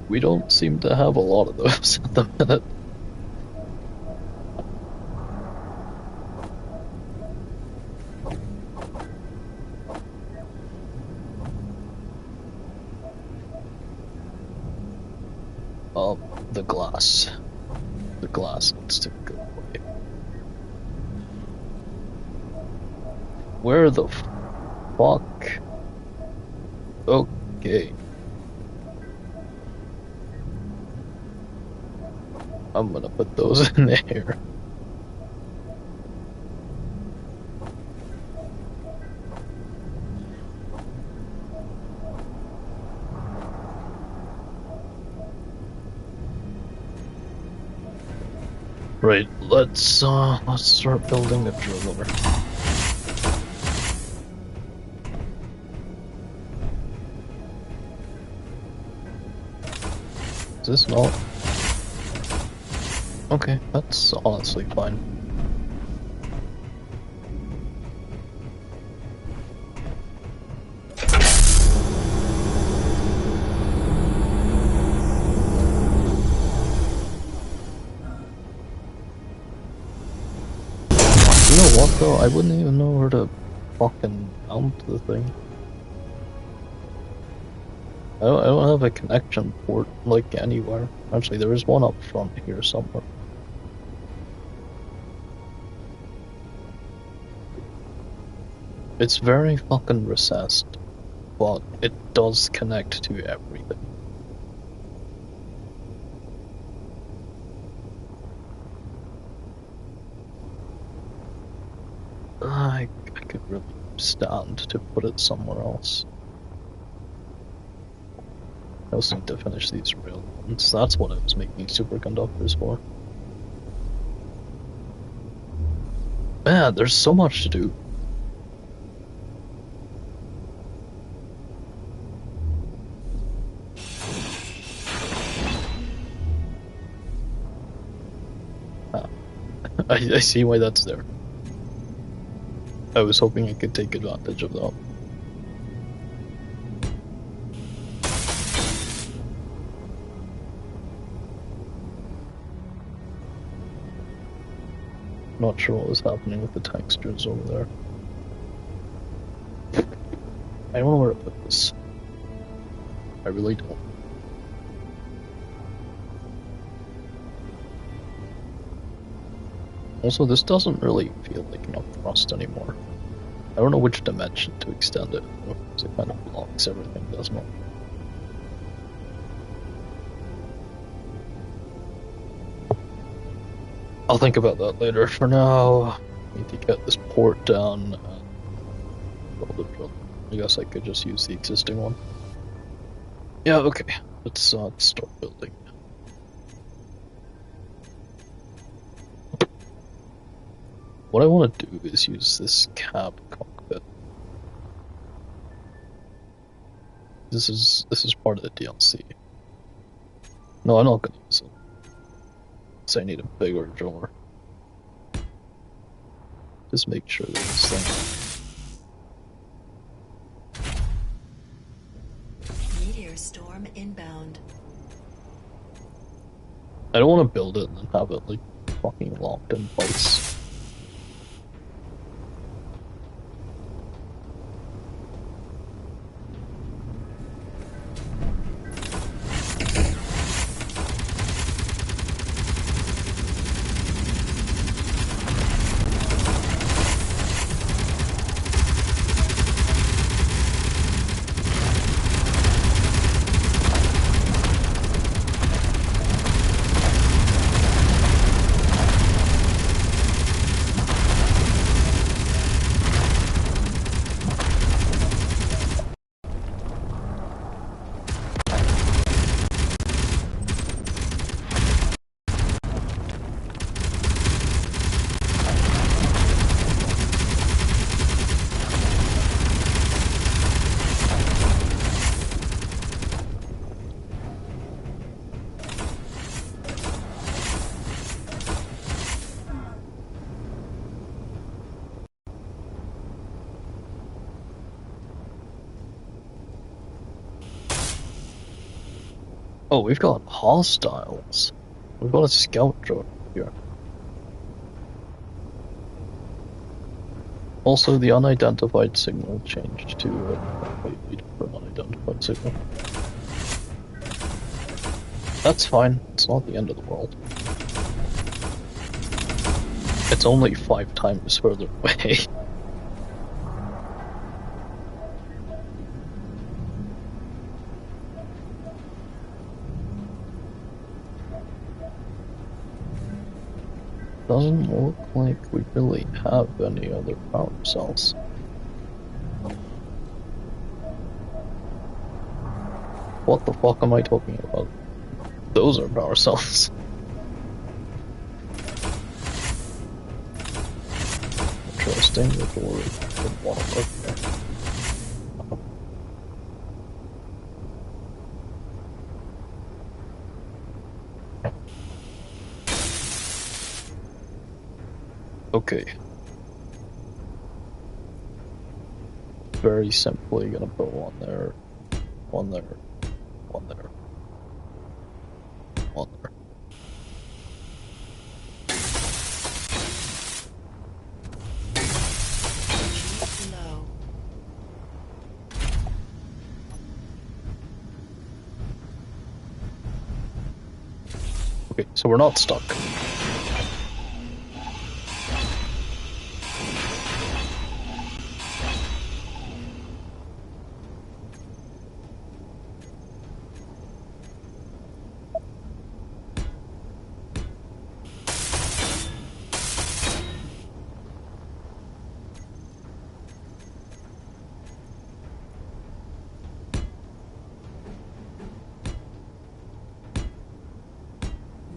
We don't seem to have a lot of those at the minute. The glass. The glass needs to go away. Where the fuck? Okay. I'm gonna put those in there. Right, let's start building the driller. Is this not? Okay, that's honestly fine. You know what though? I wouldn't even know where to fucking mount the thing. I don't have a connection port like anywhere. Actually, there is one up front here somewhere. It's very fucking recessed, but it does connect to everything. I could really stand to put it somewhere else. I also need to finish these rail ones. That's what I was making superconductors for. Man, there's so much to do. I see why that's there. I was hoping I could take advantage of that. Not sure what was happening with the textures over there. I don't know where to put this. I really don't. Also, this doesn't really feel like enough thrust anymore. I don't know which dimension to extend it, because it kind of blocks everything, doesn't it? I'll think about that later. For now, I need to get this port down and build a drill. I guess I could just use the existing one. Yeah, okay. Let's start building. What I want to do is use this cab cockpit. This is part of the DLC. No, I'm not gonna use it. So I need a bigger driller. Just make sure that this thing. Meteor storm inbound. I don't want to build it and then have it like fucking locked in place. Oh, we've got hostiles. We've got a scout drone here. Also, the unidentified signal changed to wait for an unidentified signal. That's fine. It's not the end of the world. It's only 5 times further away. Doesn't look like we really have any other power cells. What the fuck am I talking about? Those are power cells. interesting. The door didn't want to work there. Okay. Very simply gonna put one there, one there, one there, one there. Low. Okay, so we're not stuck.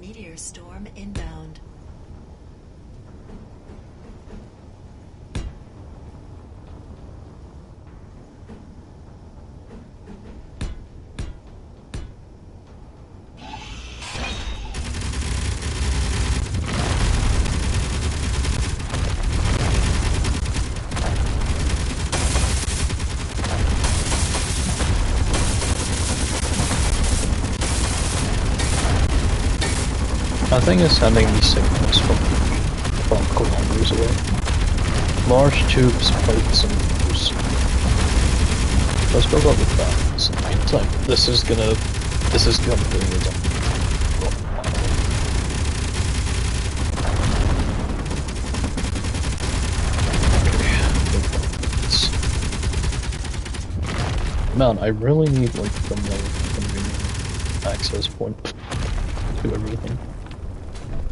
Meteor storm inbound. I think it's sending me signals from kilometers away. Large tubes, plates, and motors. Let's build up the fans. In the meantime, this is gonna be Man, I really need like the more convenient access point to everything.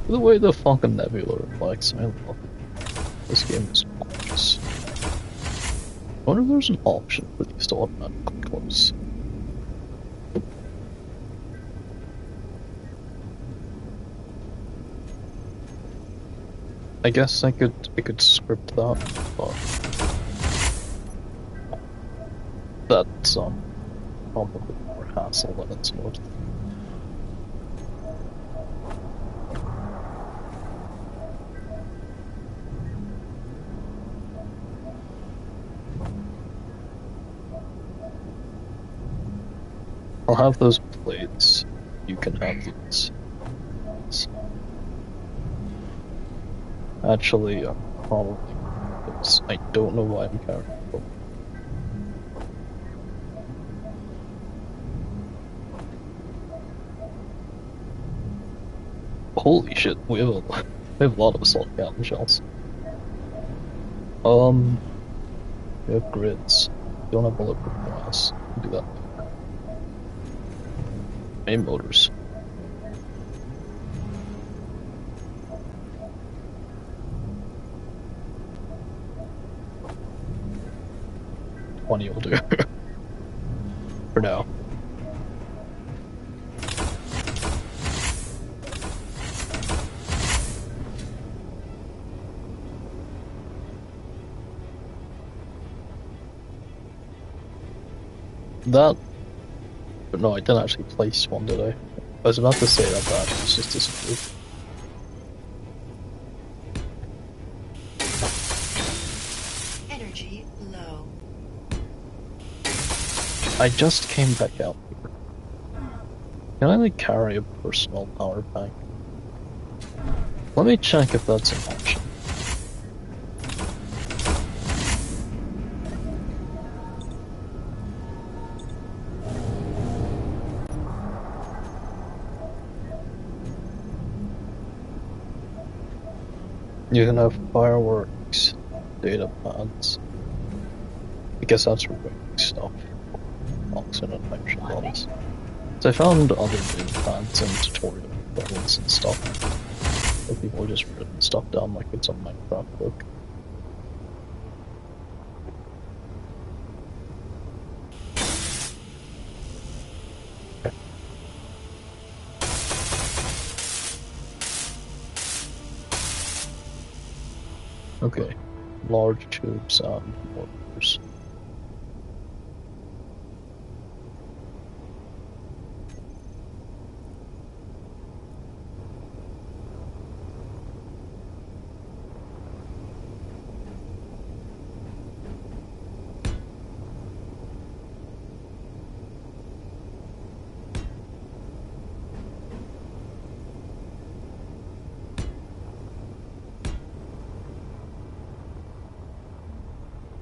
The way the fucking nebula reflects, I love it. This game is gorgeous. I wonder if there's an option for these to automatically close. I guess I could script that, but that's probably more hassle than it's worth. I'll have those plates. You can have these. Actually, probably. I don't know why I'm carrying them. Holy shit, we have a lot of assault cannon shells. We have grids. Don't have bulletproof glass. Do that. Main motors. Plenty will do. For now. That. But no, I didn't actually place one, did I? I was about to say that it's just disappeared. Energy low. I just came back out here. Can I like carry a personal power bank? Let me check if that's an option. You can have fireworks, data pads. I guess that's for big stuff. Oxygen and nitrogen levels. So I found other data pads and tutorial levels and stuff. Where people are just written stuff down like it's a Minecraft book. Okay, large tubes and mortars.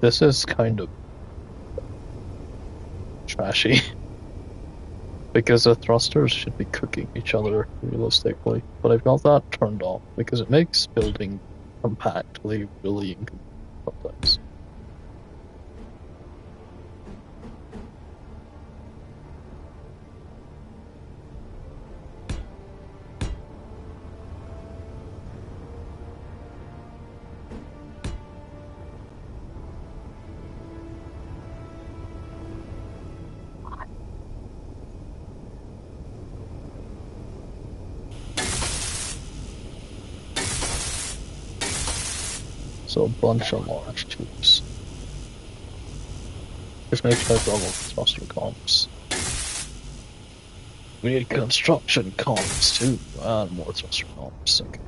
This is kind of trashy because the thrusters should be cooking each other realistically, but I've got that turned off because it makes building compactly really inconvenient sometimes. So a bunch of large tubes. Just make sure I've got all the thruster columns. We need construction columns too, and more thruster columns. Okay.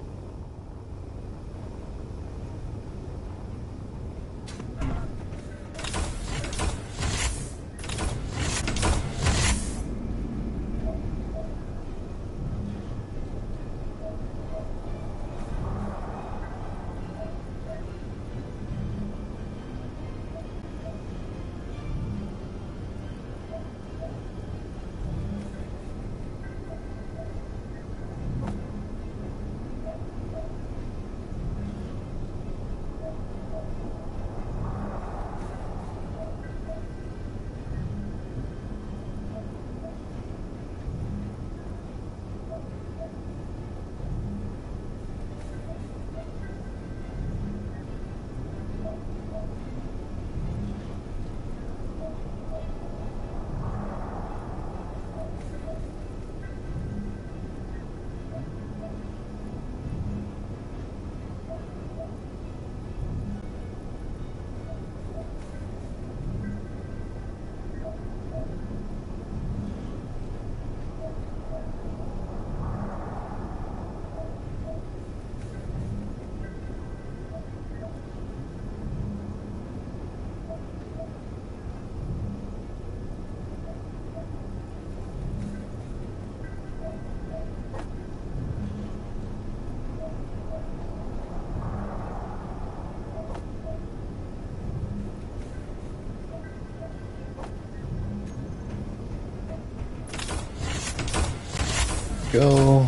Go.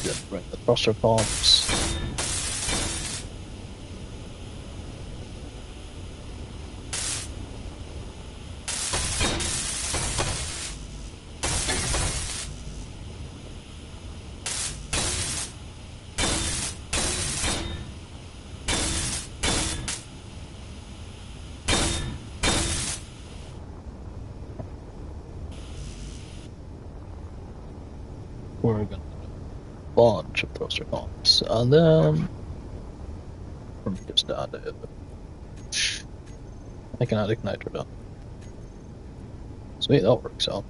Yeah, bring the thruster columns. We're gonna need a bunch of thruster columns, and then let me just add it. I can add igniter down. Sweet, that works out.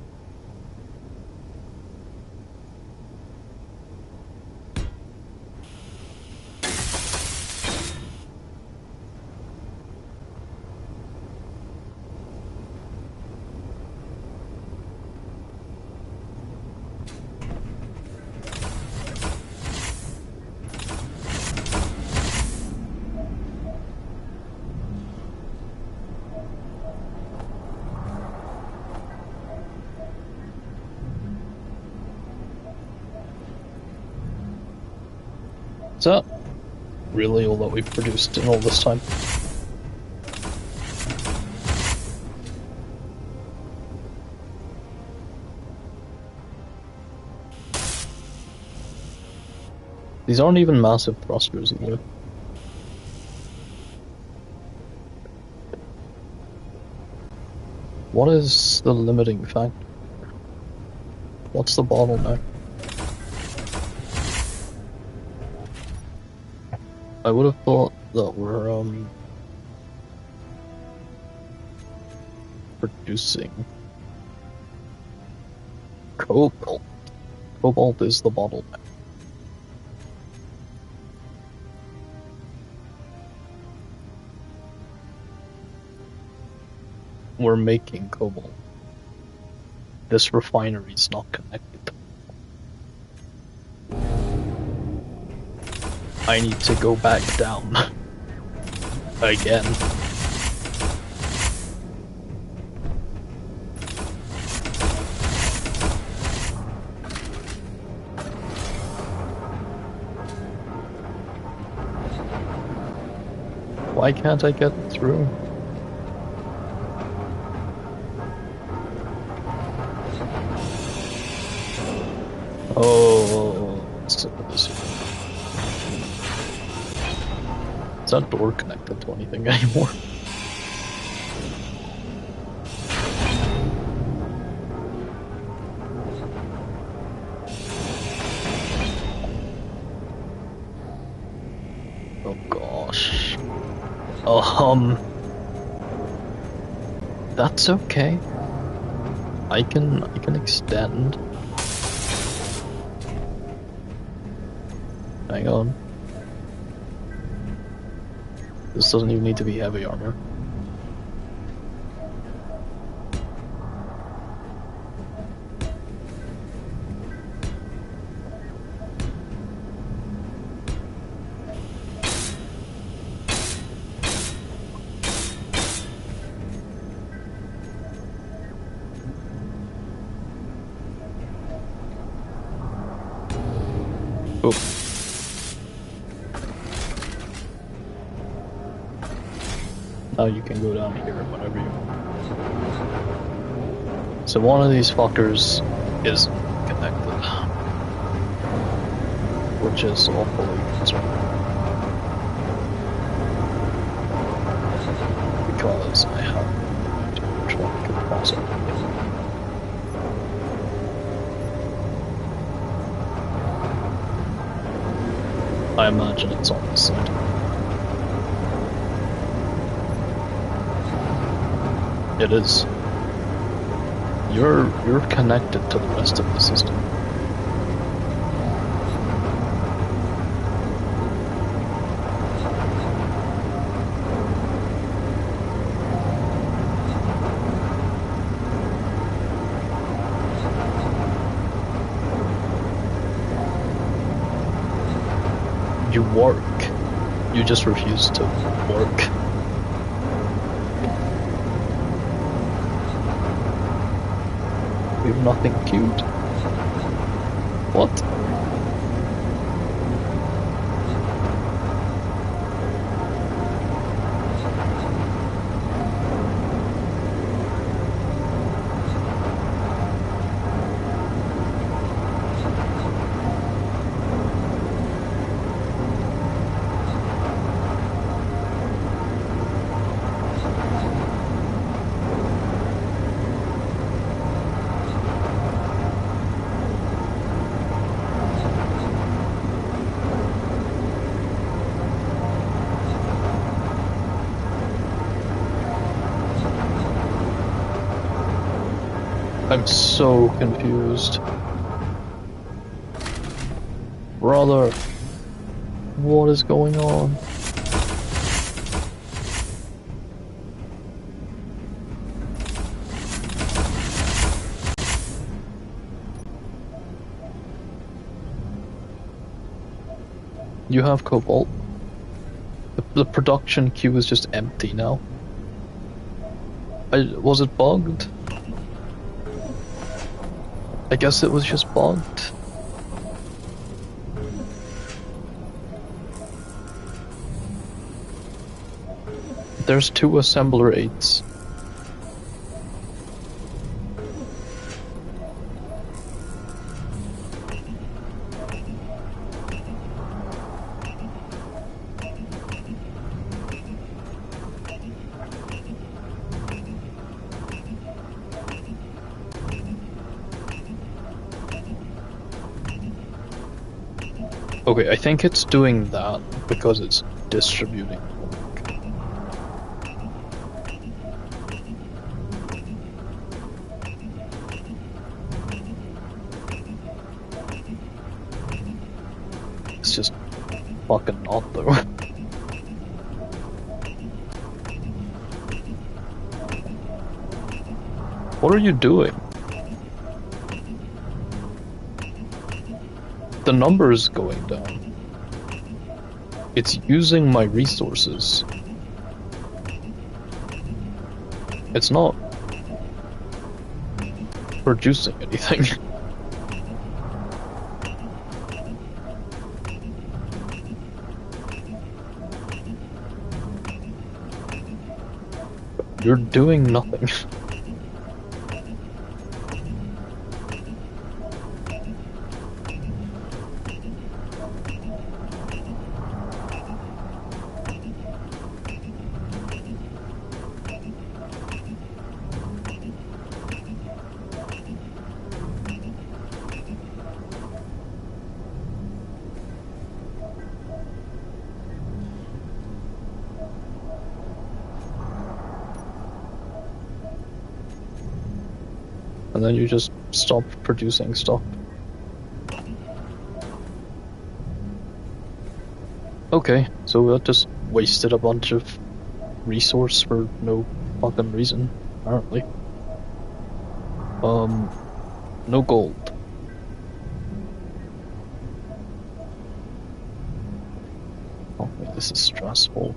Is that really all that we've produced in all this time? These aren't even massive thrusters either. What is the limiting factor? What's the bottleneck? I would have thought that we're producing cobalt. Cobalt is the bottleneck. We're making cobalt. This refinery's not connected. I need to go back down. Again. Why can't I get through? Oh, let's look at this here. Is that door connected to anything anymore? Oh gosh. That's okay. I can extend. Hang on. This doesn't even need to be heavy armor. Oh. Now you can go down here whenever you want. So one of these fuckers is connected, which is awfully concerning. Because I have to which one could possibly be. I imagine it's on this side. It is. You're connected to the rest of the system. You work. You just refuse to work. We have nothing queued. What? I'm so confused. Brother, what is going on? You have cobalt. The production queue is just empty now. Was it bugged? I guess it was just bugged. There's 2 assembler 8s. Okay, I think it's doing that because it's distributing. It's just fucking not though. What are you doing? The number is going down. It's using my resources. It's not producing anything. You're doing nothing. And then you just stop producing stuff. Okay, so that just wasted a bunch of resource for no fucking reason, apparently. No gold. Oh, wait, this is stressful.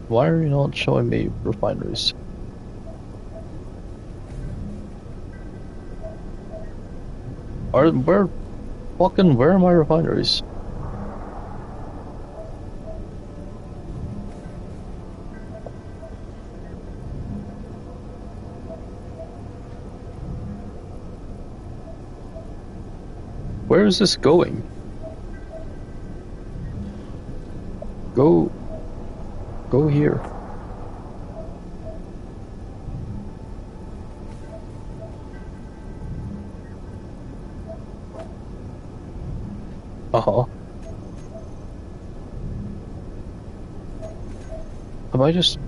Why are you not showing me refineries? Where are my refineries? Where is this going? Go here. Uh-huh. Have I just...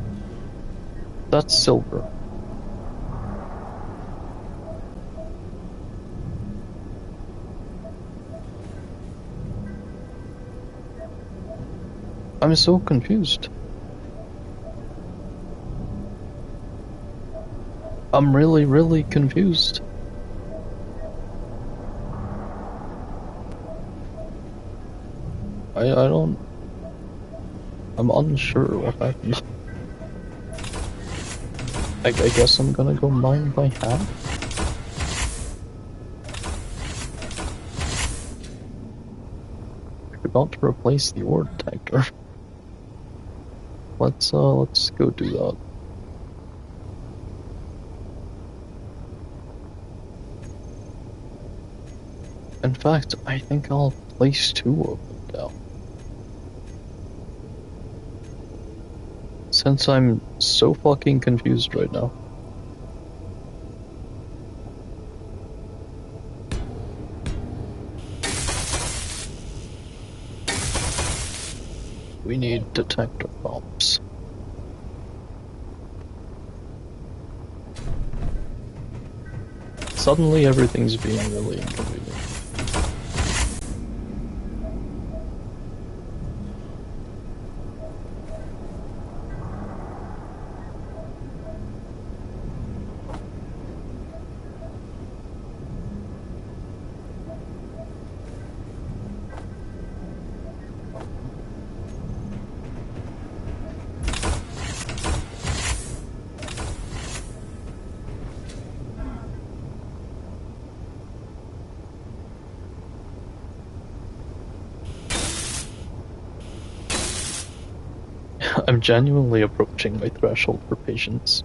That's silver. I'm so confused. I'm really, really confused. I don't... I'm unsure what happened. I guess I'm gonna go mine by hand. I forgot to replace the ore detector. Let's go do that. In fact, I think I'll place 2 of them down. Since I'm so fucking confused right now. We need detector bombs. Suddenly everything's being really inconvenient. I'm genuinely approaching my threshold for patience.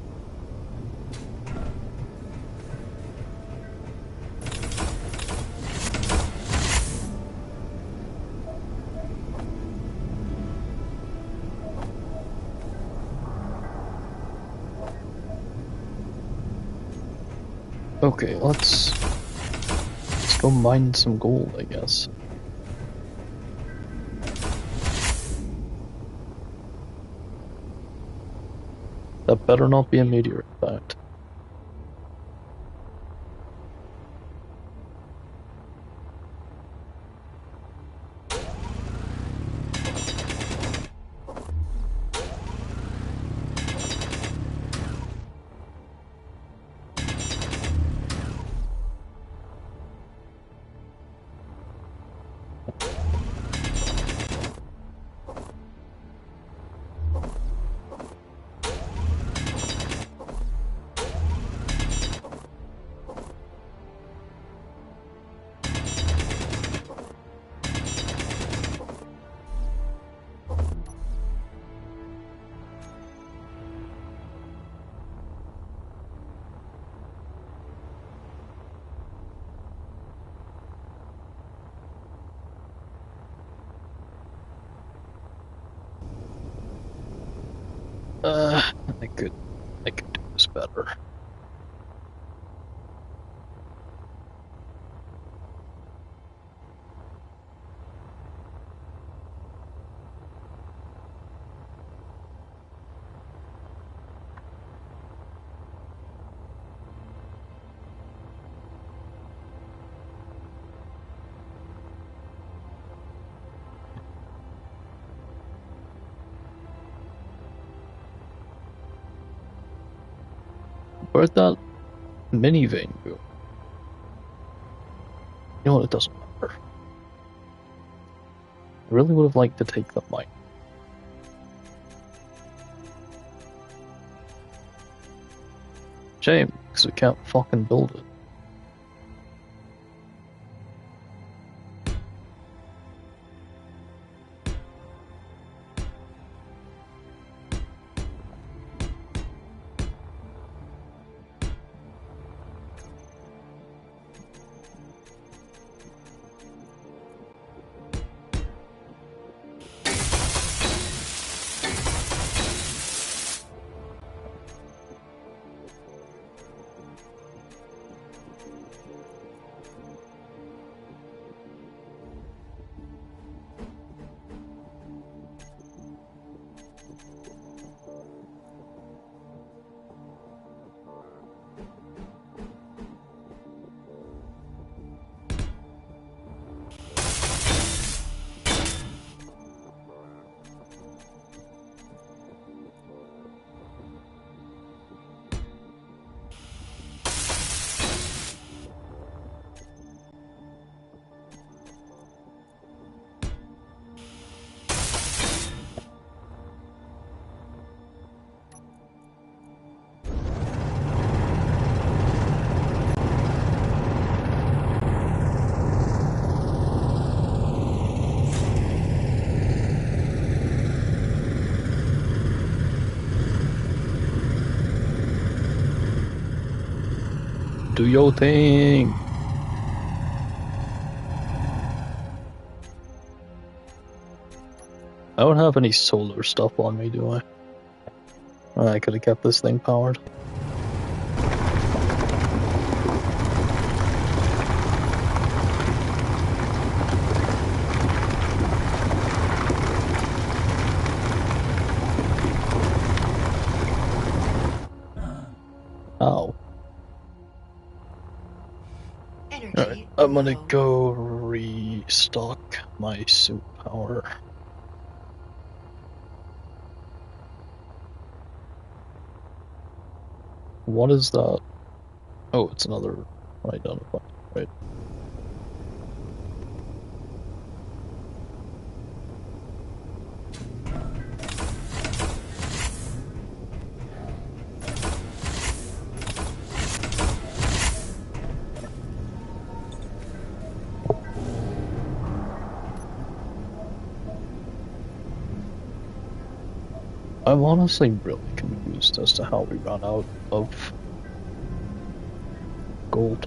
Okay, let's go mine some gold, I guess. That better not be a meteor impact. Uh, I could do this better. Where'd that mini vein go? You know what? It doesn't matter. I really would have liked to take the mine. Shame, because we can't fucking build it. Do your thing! I don't have any solar stuff on me, do I? I could have kept this thing powered. Ow. Energy Alright, I'm gonna low. go restock my suit power. What is that? Oh, it's another identifier, right? I'm honestly really confused as to how we ran out of gold.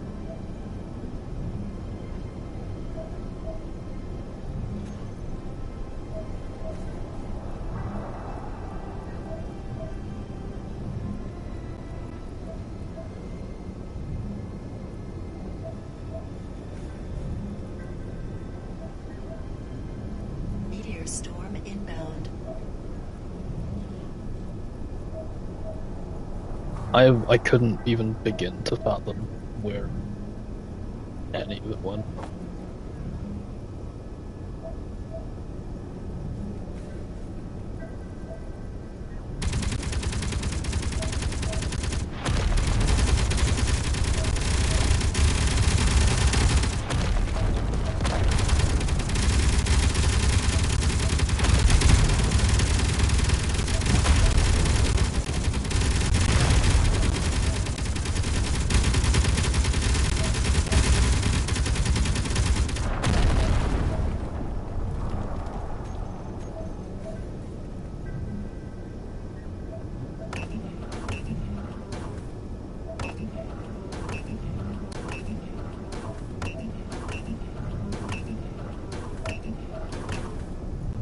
I couldn't even begin to fathom where any of it went.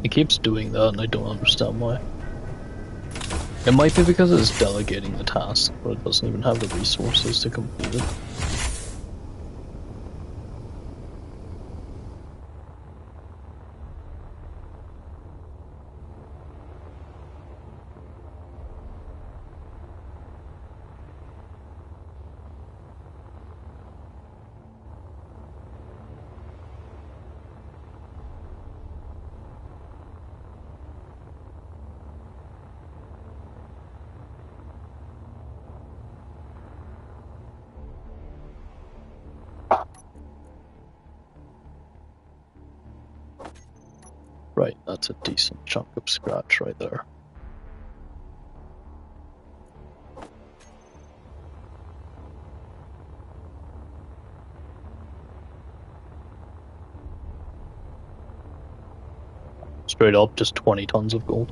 It keeps doing that and I don't understand why. It might be because it's delegating the task, but it doesn't even have the resources to complete it. Right, that's a decent chunk of scratch right there. Straight up, just 20 tons of gold.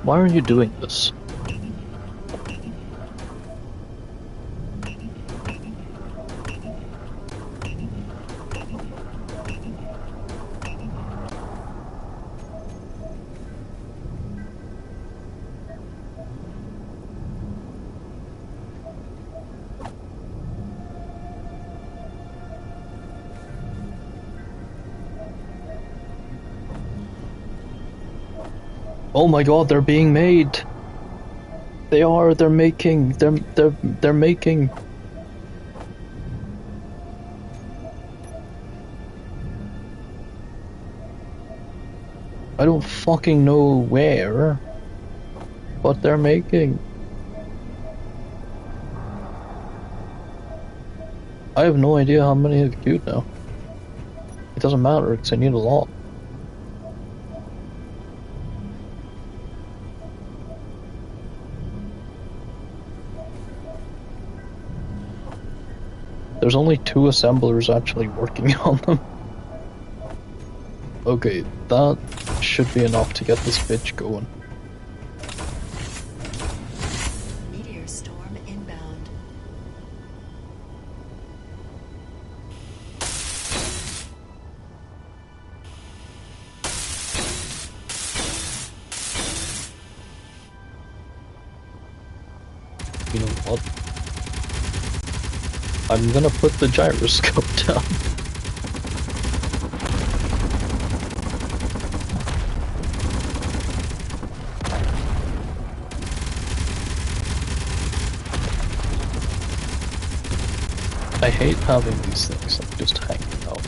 Why are you doing this? Oh my god, they're being made! They're making, they're making. I don't fucking know where, but they're making. I have no idea how many have queued now. It doesn't matter, because I need a lot. There's only 2 assemblers actually working on them. Okay, that should be enough to get this bitch going. Meteor storm inbound. You know what? I'm gonna put the gyroscope down. hate having these things like just hanging out.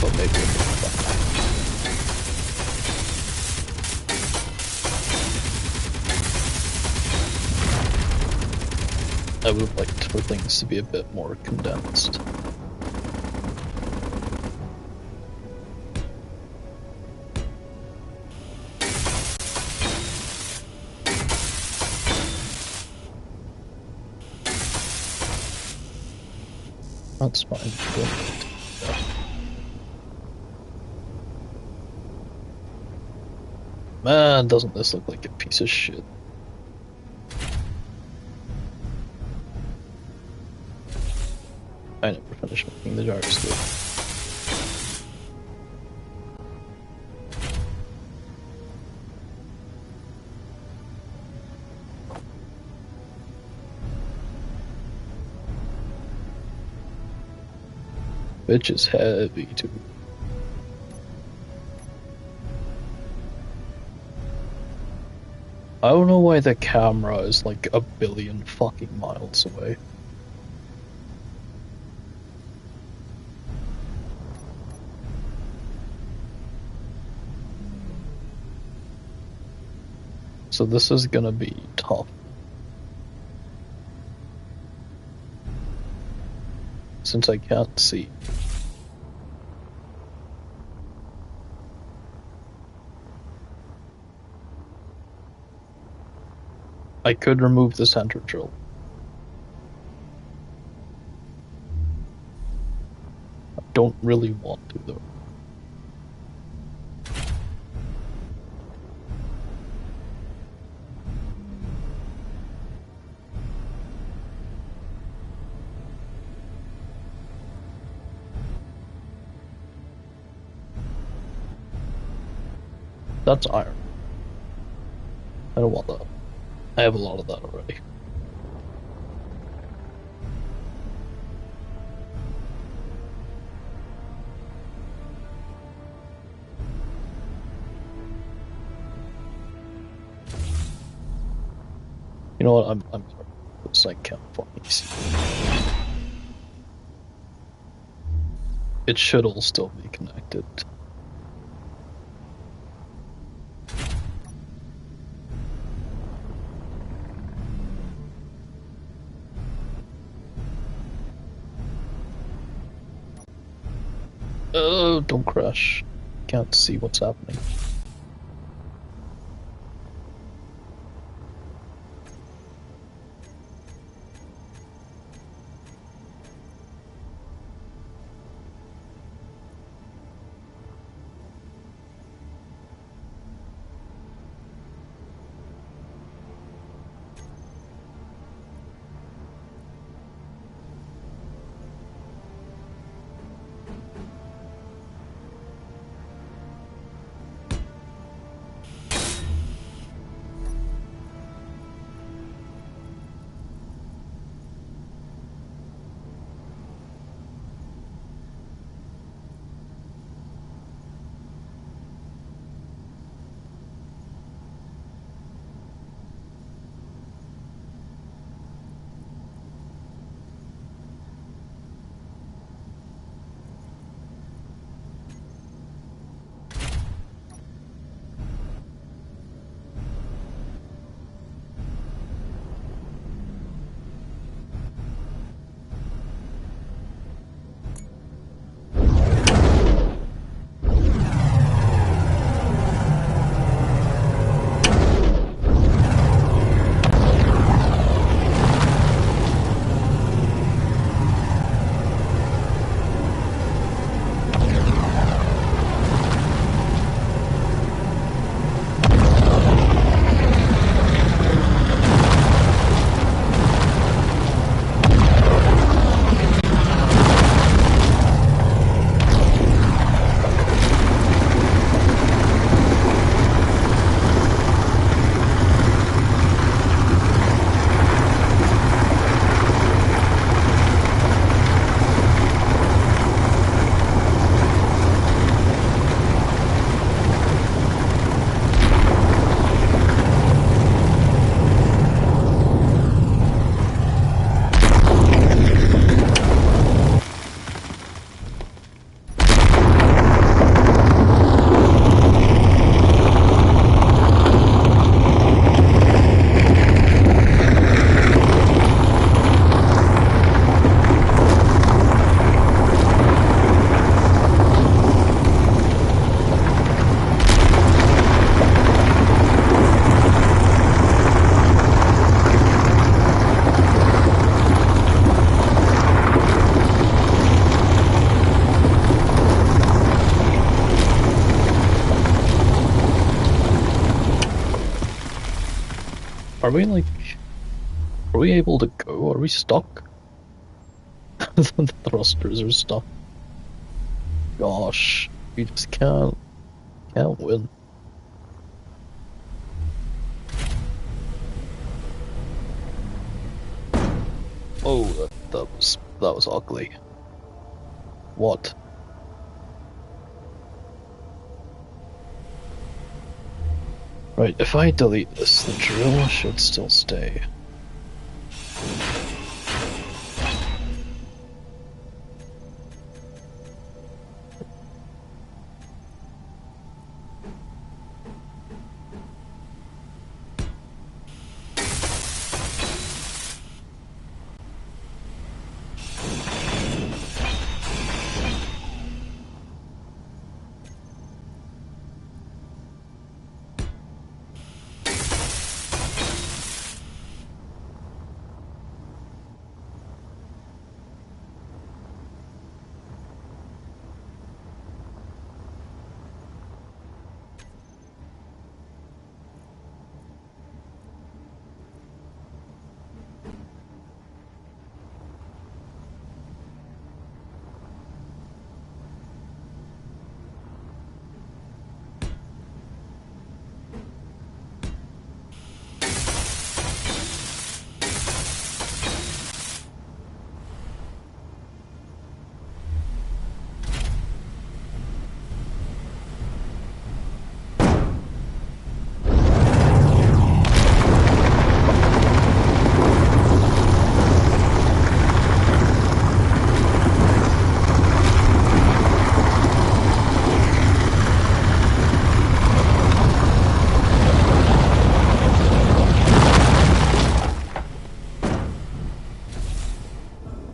But maybe it'll be fun. I would have liked for things to be a bit more condensed. That's fine. Don't need to do that. Man, doesn't this look like a piece of shit? I never finished making the gyroscope. Which is heavy too. I don't know why the camera is like a billion fucking miles away. So this is gonna be tough. Since I can't see. I could remove the center drill. I don't really want to though. That's iron. I don't want that. I have a lot of that already. You know what? I'm sorry. This I can't fucking see. It should all still be connected. Oh, don't crash. Can't see what's happening. Are we like... Are we able to go? Are we stuck? The thrusters are stuck. Gosh, we just can't win. Oh, that was ugly. What? Right, if I delete this, the drill should still stay.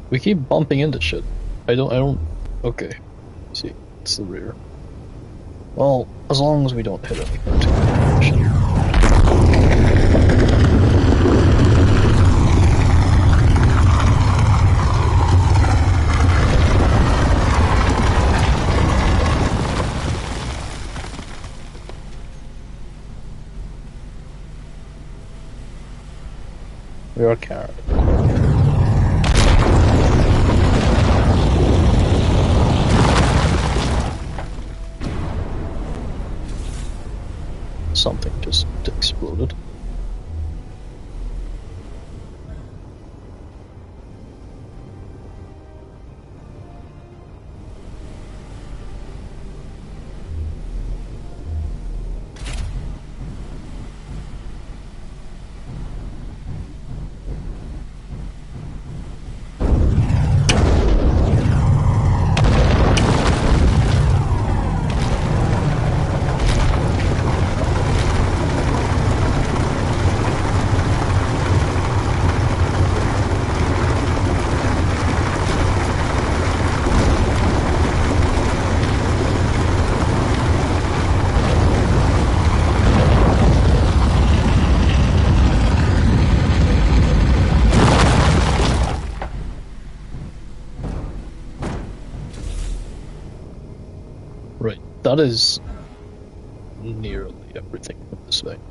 We keep bumping into shit. I don't... Okay. See, it's the rear. Well, as long as we don't hit anything too much. We are carried. Something just exploded. Right, that is nearly everything from this thing.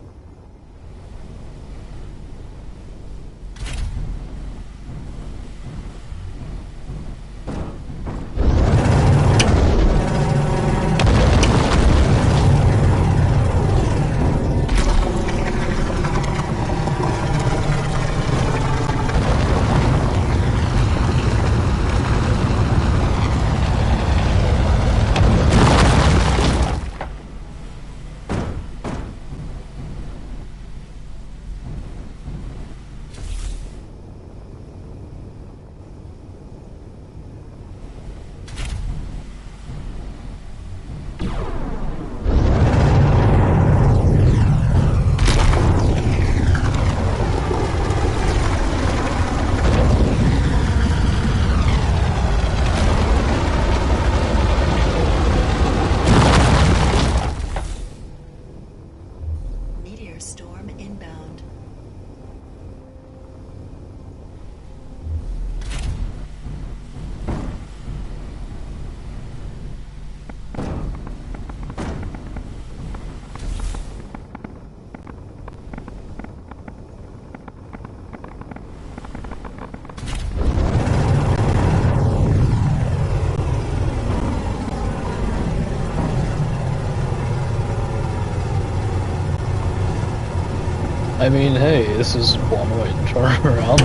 I mean, hey, this is one way to turn around.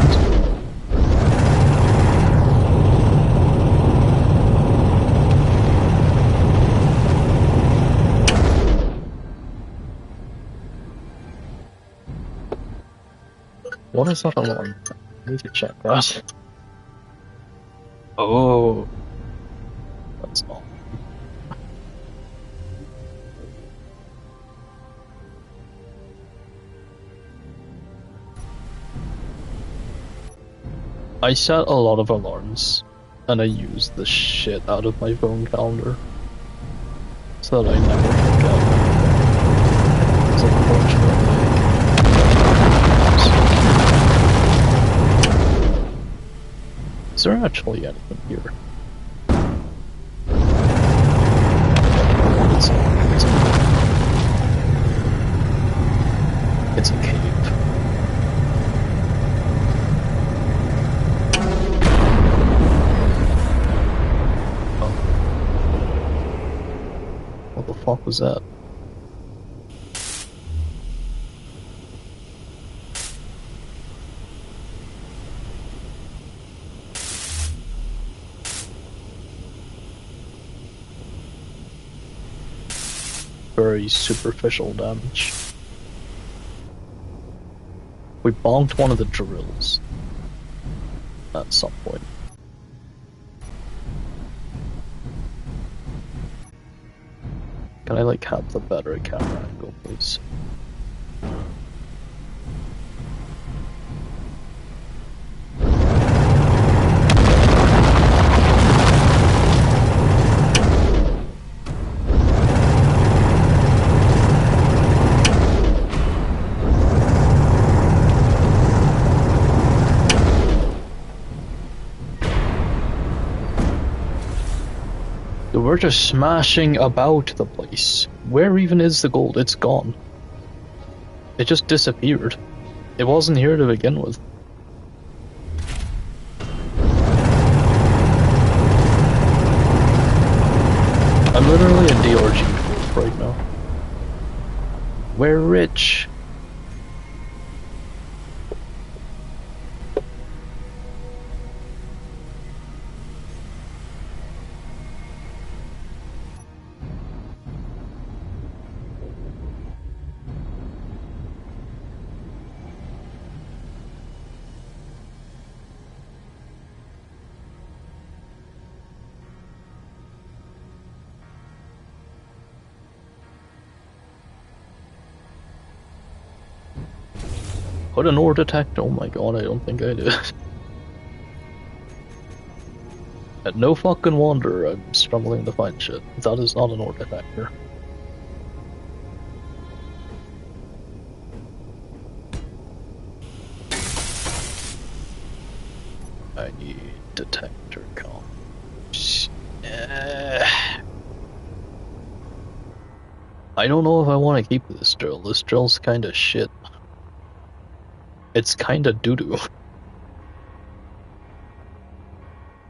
What is that alarm? I need to check that. Oh, that's not. I set a lot of alarms, and I use the shit out of my phone calendar, so that I never forget anything. 'Cause unfortunately, is there actually anything here? It's a cave. What the fuck was that? Very superficial damage. We bonked one of the drills at some point. Can I like have the better camera angle, please? We're just smashing about the place. Where even is the gold? It's gone. It just disappeared. It wasn't here to begin with. I'm literally in DRG right now. We're rich. Put an ore detector. Oh my god, I don't think I did. At no fucking wonder I'm struggling to find shit. That is not an ore detector. I need detector comms. I don't know if I want to keep this drill. This drill's kinda shit. It's kinda doo-doo.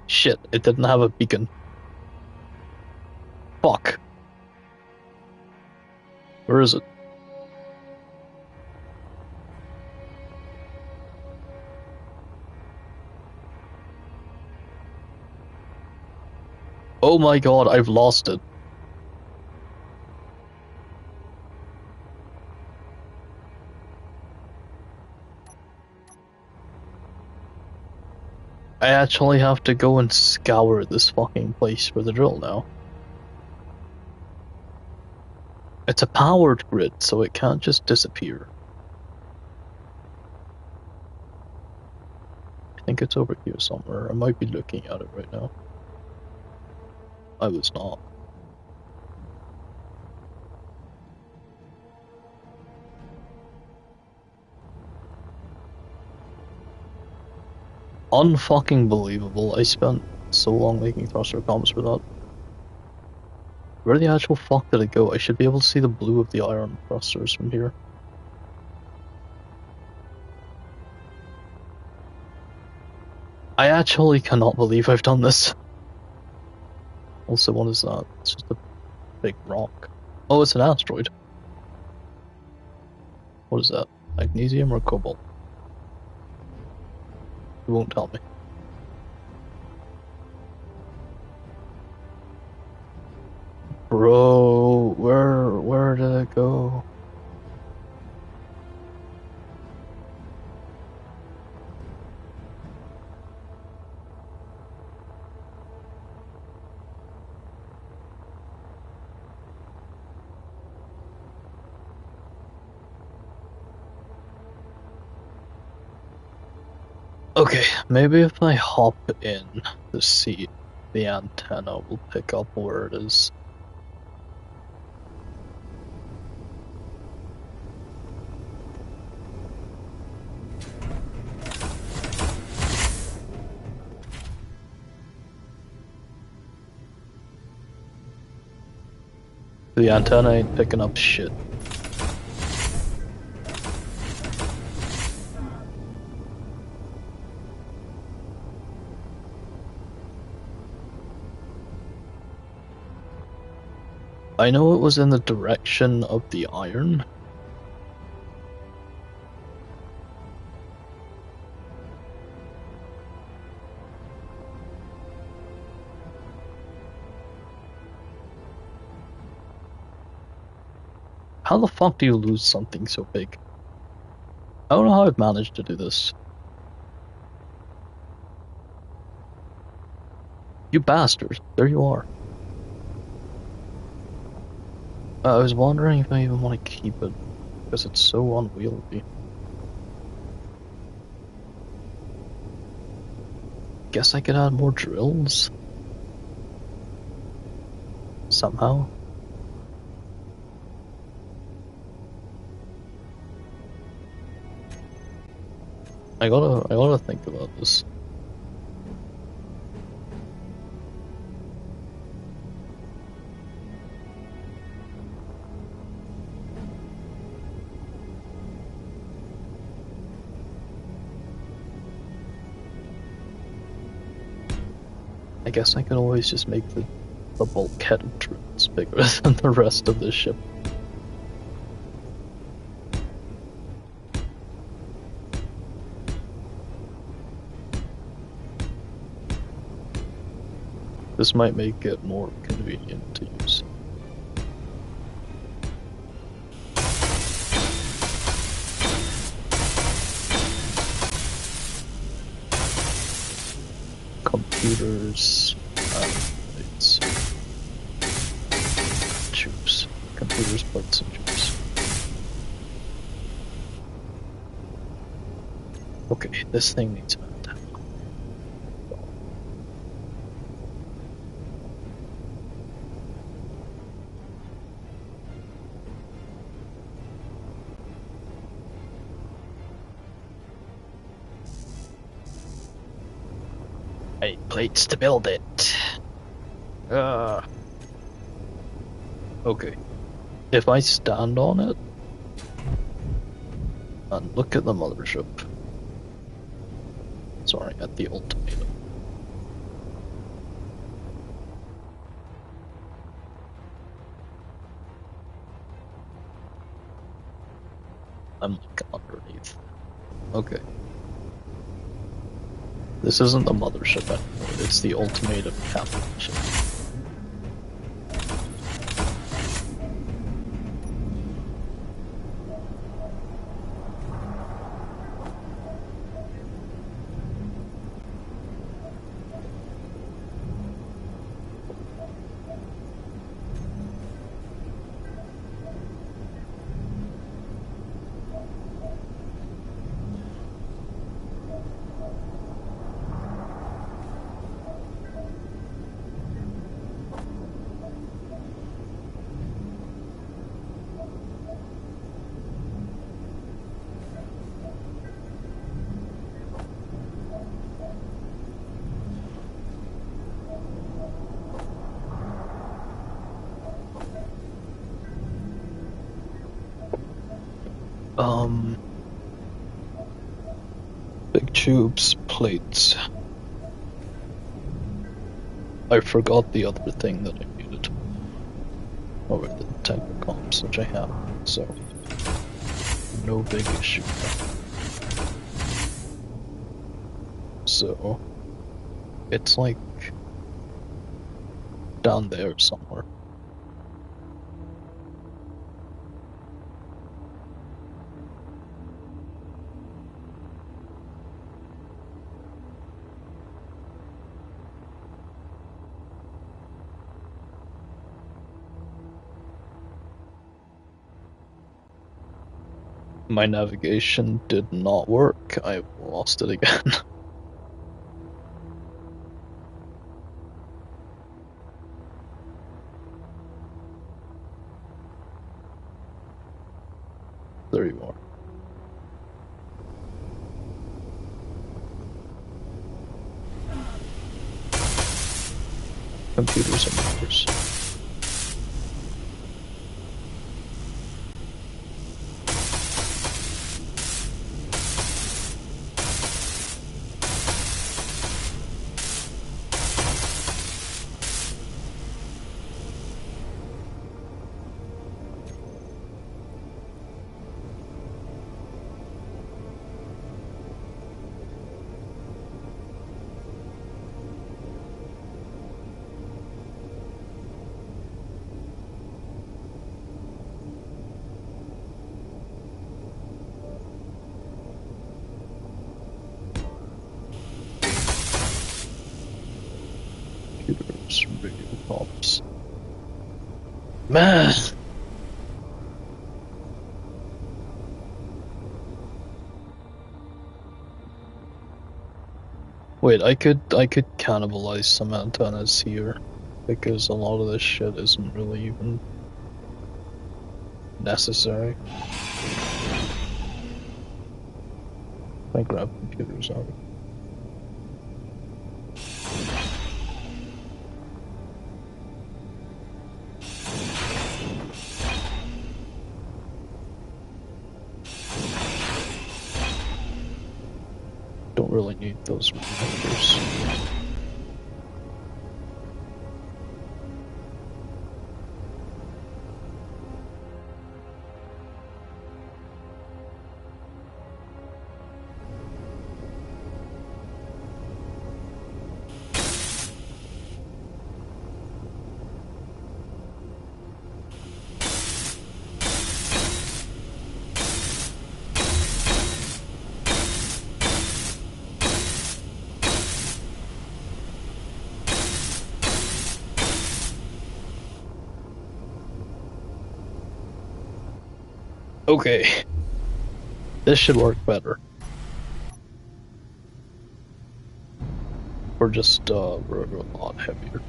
Shit, it didn't have a beacon. Fuck. Where is it? Oh my god, I've lost it. I actually have to go and scour this fucking place for the drill now. It's a powered grid, so it can't just disappear. I think it's over here somewhere. I might be looking at it right now. I was not. Unfucking believable. I spent so long making thruster comms for that. Where the actual fuck did it go? I should be able to see the blue of the iron thrusters from here. I actually cannot believe I've done this. Also, what is that? It's just a big rock. Oh, it's an asteroid. What is that? Magnesium or cobalt? You won't tell me. Bro, where did it go? Okay, maybe if I hop in the seat, the antenna will pick up where it is. The antenna ain't picking up shit. I know it was in the direction of the iron. How the fuck do you lose something so big? I don't know how I've managed to do this. You bastard. There you are. I was wondering if I even want to keep it, because it's so unwieldy. Guess I could add more drills? Somehow. I gotta think about this. I guess I could always just make the bulkhead of drills bigger than the rest of the ship. This might make it more convenient to use. Computers, plates, tubes. Computers, plates, and tubes. Okay, this thing needs an antenna. Plates to build it. Okay. If I stand on it and look at the mothership. Sorry, at the ultimatum. I'm like underneath. Okay. This isn't the mothership anymore, it's the ultimatum capital ship. Big tubes, plates. I forgot the other thing that I needed. Over the tanker comps, which I have, so. no big issue. So, it's like down there somewhere. My navigation did not work. I lost it again. There you are. Computers and numbers. Computers, radio comms. Man! Wait, I could cannibalize some antennas here, because a lot of this shit isn't really even necessary. I grab computers out. Don't really need those reminders. Okay. This should work better. Or just a lot heavier.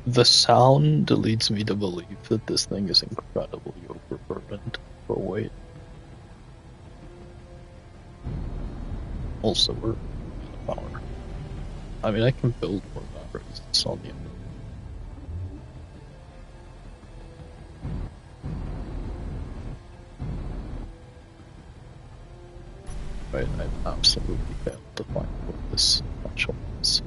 The sound leads me to believe that this thing is incredibly overburdened for weight. Also, we're out of power. I mean, I can build more batteries. It's on the end. Right, I absolutely failed to find what this potential is.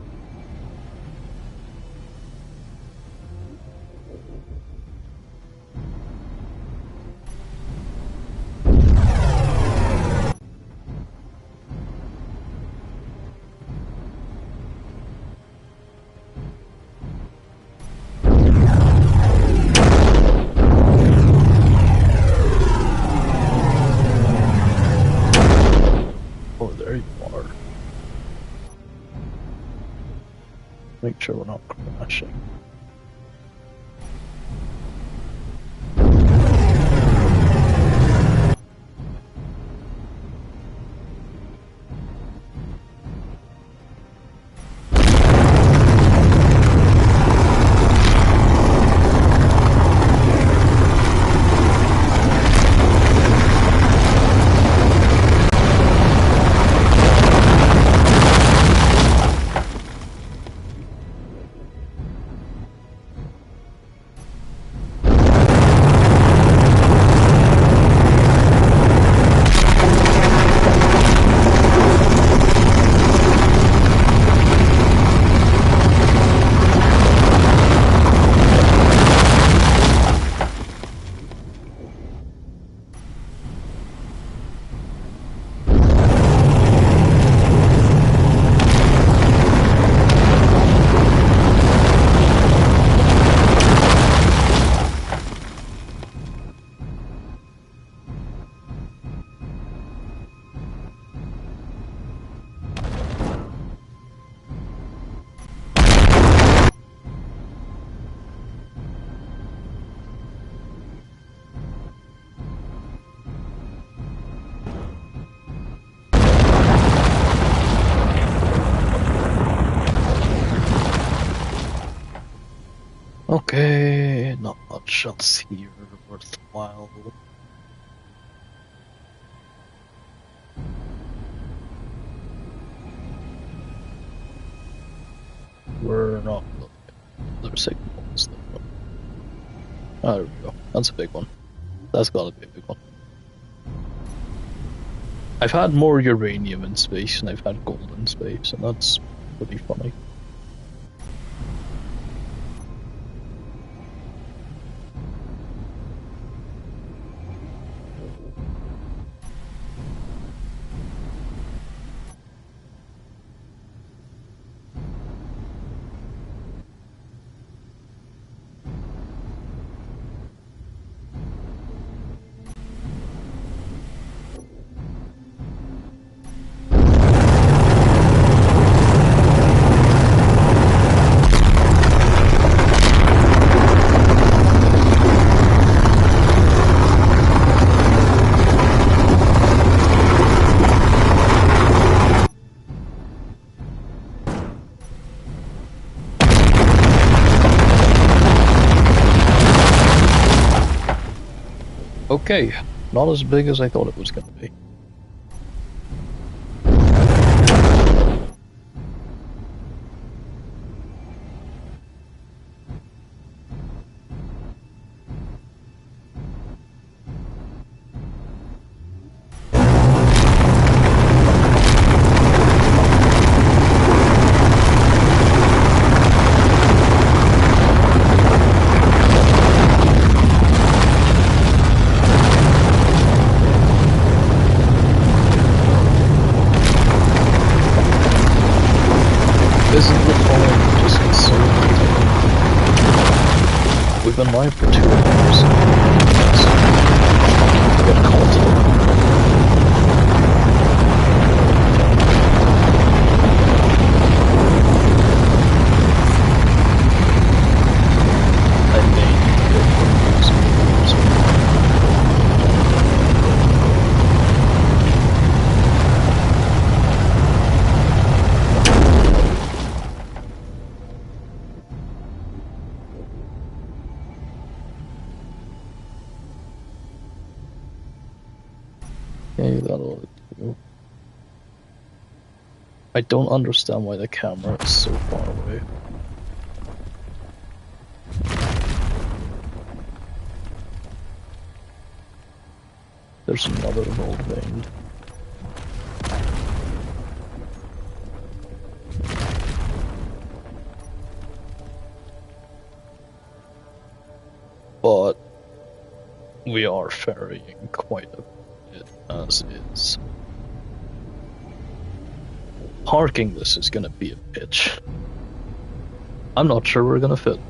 Oh, there you are. Make sure we're not crashing. Okay, not much else here worthwhile. We're not looking at other signals. Oh, there we go. That's a big one. That's gotta be a big one. I've had more uranium in space than I've had gold in space, and that's pretty funny. Okay, not as big as I thought it was gonna be. Isn't the phone just so we've been live for 2 hours. Get a call today. I may need to get one of those meters. Okay, that'll do. I don't understand why the camera is so far away. There's another gold vein. But we are ferrying quite a bit as is. Parking this is gonna be a bitch. I'm not sure we're gonna fit.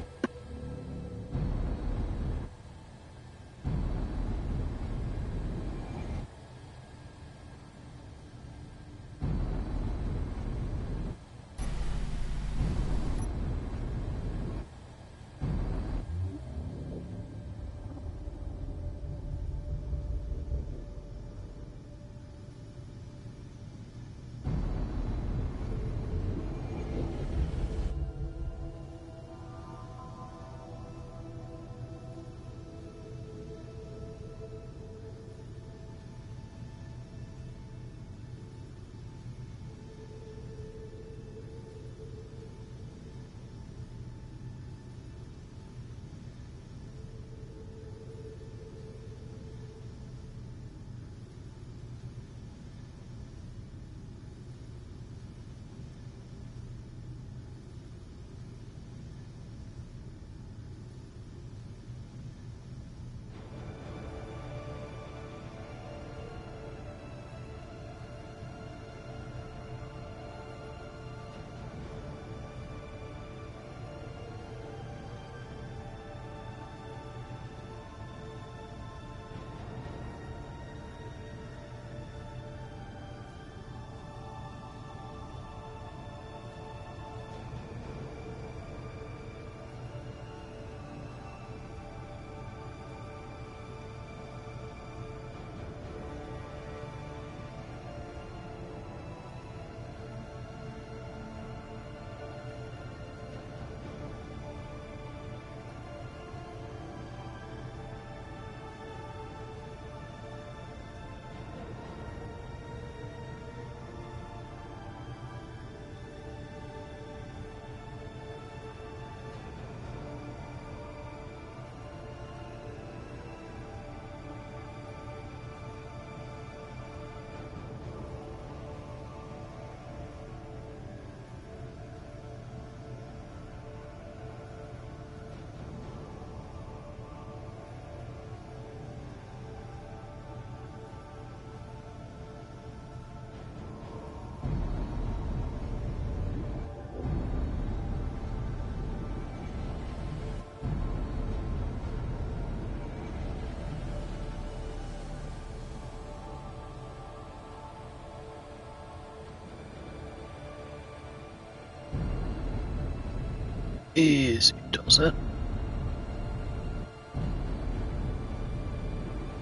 Easy does it.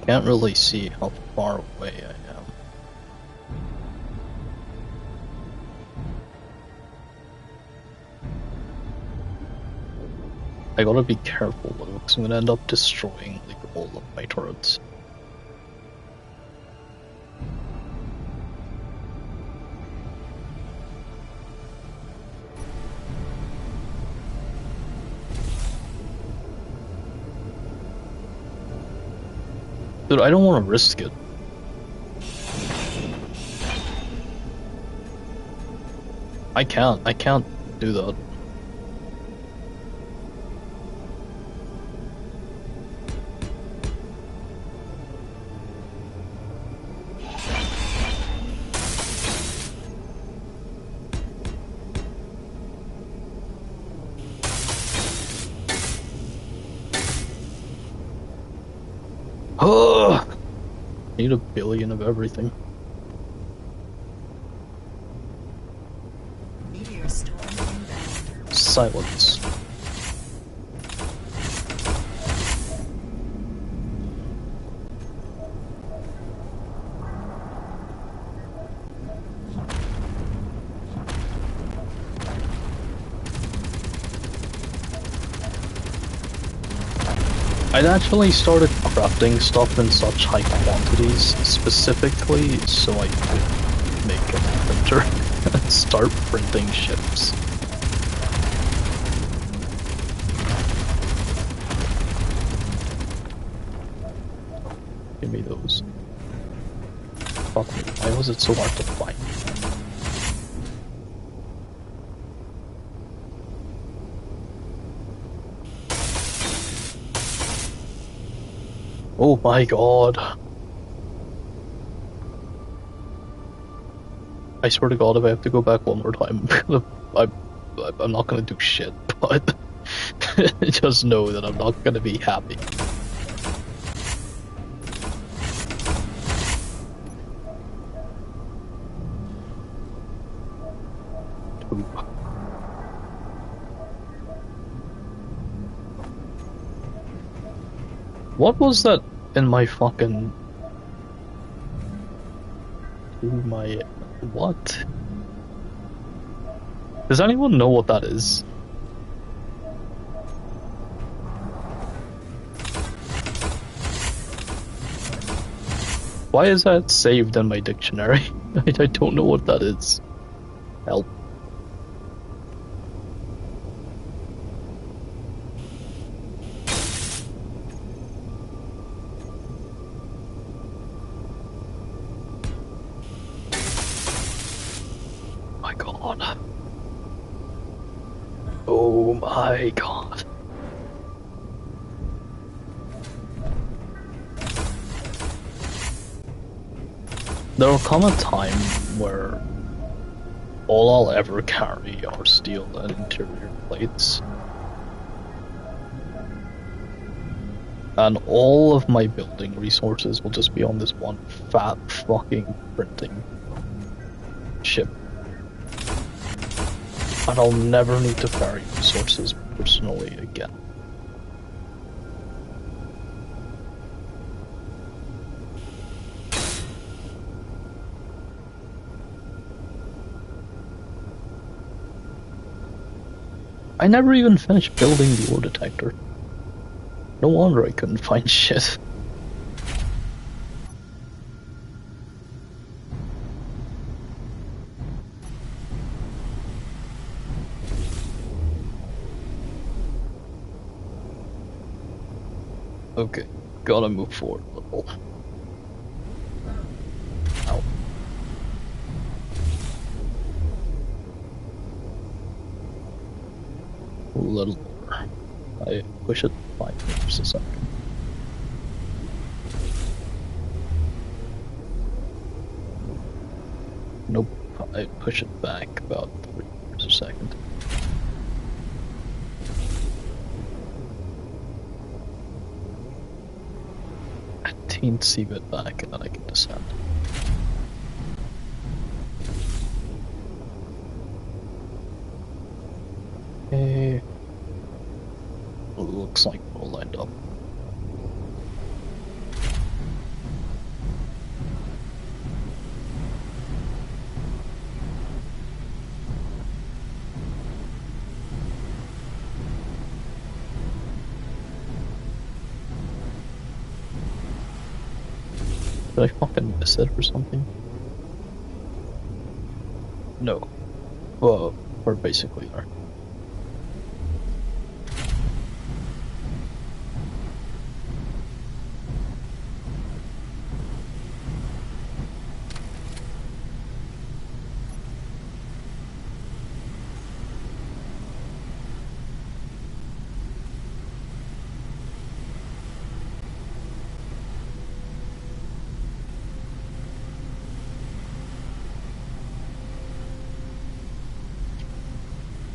Can't really see how far away I am. I gotta be careful though, because I'm gonna end up destroying like all of my turrets. Dude, I don't want to risk it. I can't do that. Oh, need 1 billion of everything. Meteor storm inbound. Silence. I'd actually started crafting stuff in such high quantities, specifically so I could make a printer and start printing ships. Give me those. Fuck me, why was it so hard to find? Oh my god. I swear to god if I have to go back one more time, I'm not gonna do shit, but just know that I'm not gonna be happy. What was that in my fucking... What? Does anyone know what that is? Why is that saved in my dictionary? I don't know what that is. Help. Oh my god. There'll come a time where all I'll ever carry are steel and interior plates. And all of my building resources will just be on this one fat fucking printing ship. And I'll never need to carry resources personally again. I never even finished building the ore detector. No wonder I couldn't find shit. Okay, gotta move forward a little. Ow. A little more. I push it 5 meters a second. Nope, I push it back about 3 meters a second. See it back and then I can descend. Okay. Looks like we're all lined up. Did I fucking miss it or something? No. Well, we're basically there.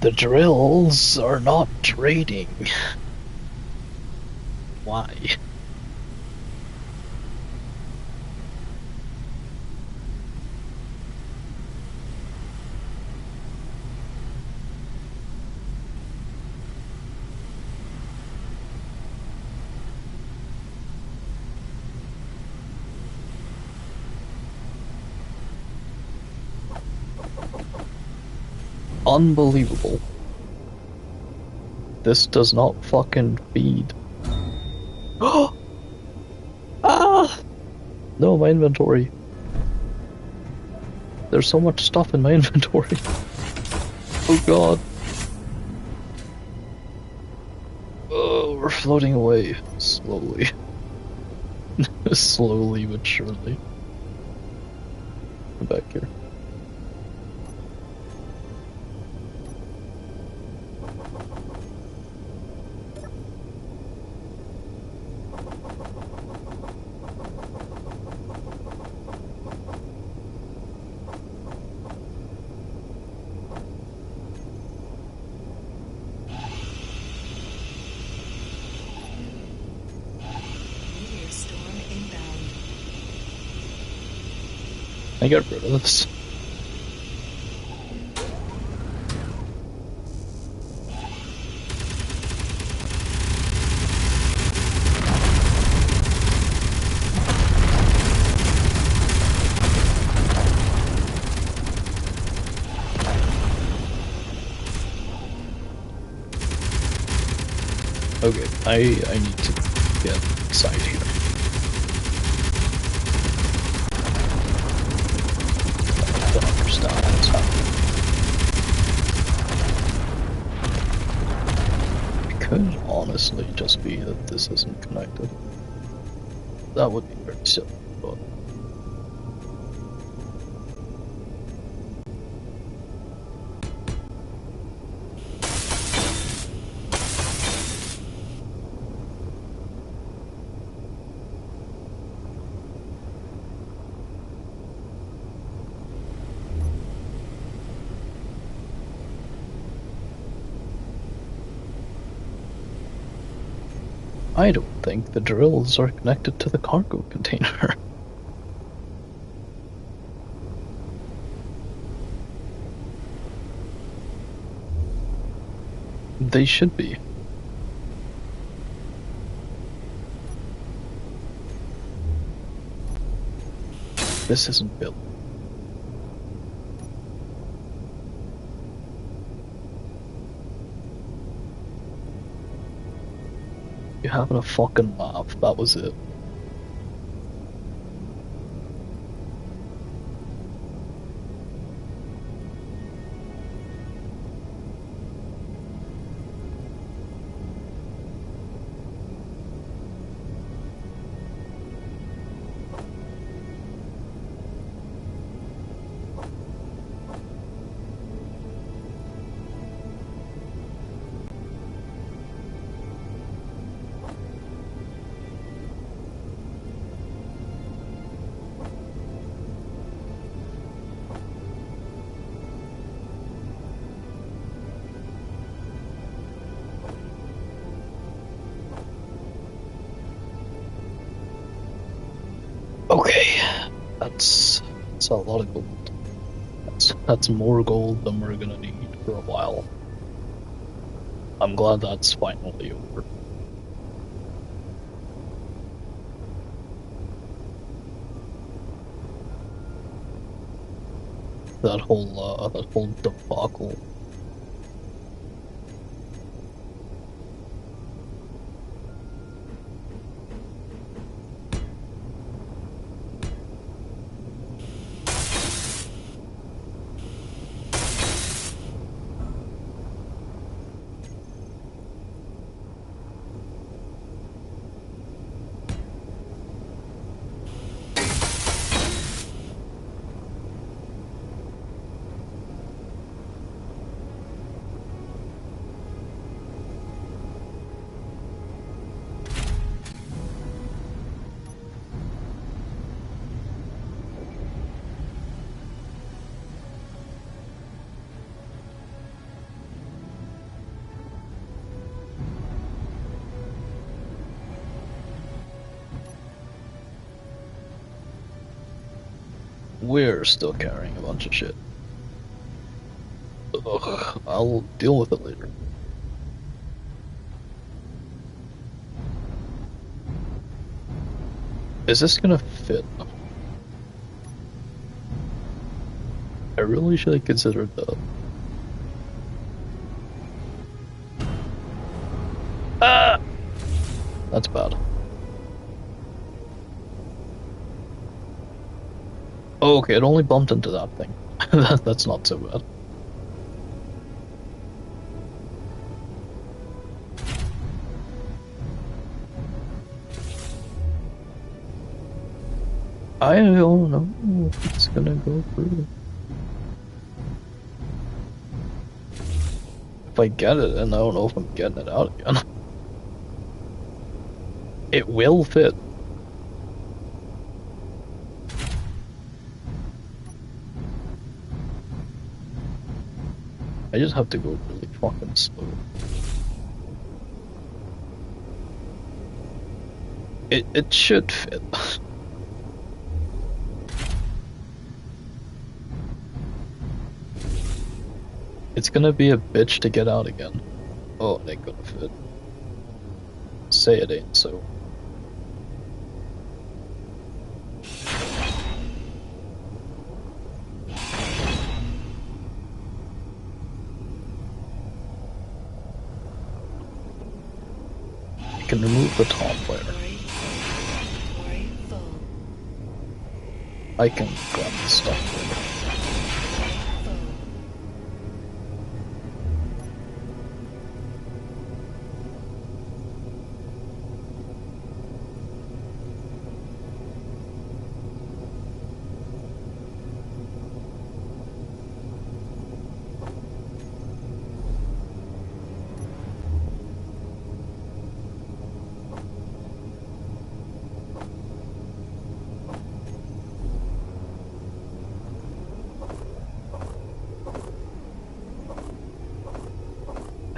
The drills are not trading. Why? Unbelievable. This does not fucking feed. Ah! No, my inventory. There's so much stuff in my inventory. Oh god. Oh, we're floating away. Slowly. Slowly but surely. Come back here. Meteor storm inbound. I get rid of this. Okay, I need to get inside here. I don't understand what's happening. It could honestly just be that this isn't connected. That would be very silly, but... I don't think the drills are connected to the cargo container. They should be. This isn't built. You having a fucking laugh, that was it. Okay, that's a lot of gold. That's more gold than we're gonna need for a while. I'm glad that's finally over. That whole debacle. We're still carrying a bunch of shit. Ugh, I'll deal with it later. Is this gonna fit? I really should have considered that. Ah! That's bad. Oh, okay, it only bumped into that thing. That's not so bad. I don't know if it's gonna go through. If I get it, and I don't know if I'm getting it out again. It will fit. I just have to go really fucking slow. It should fit. It's gonna be a bitch to get out again. Oh, it ain't gonna fit. Say it ain't so. I can remove the top layer. Inventory full. I can grab the stuff later. Full.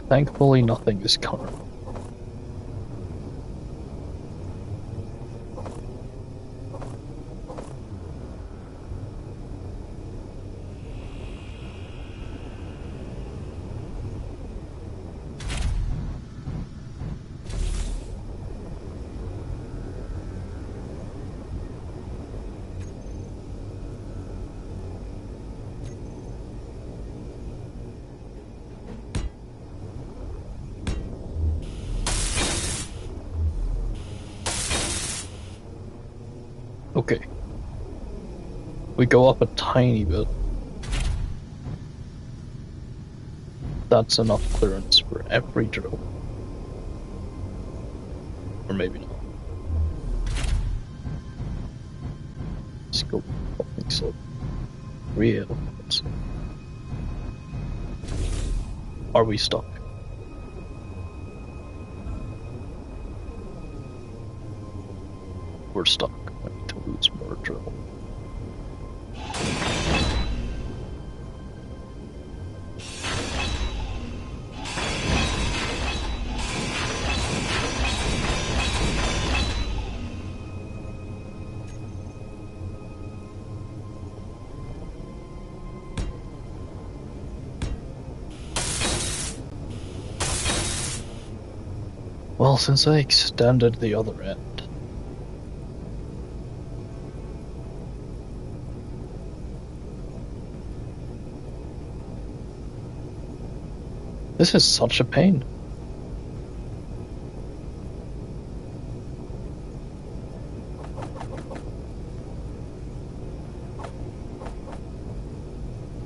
Thankfully, nothing is current. Okay. We go up a tiny bit. That's enough clearance for every drill. Or maybe not. Let's go fucking slow. Real. Are we stuck? We're stuck. I need to lose more drill. Well, since I extended the other end. This is such a pain.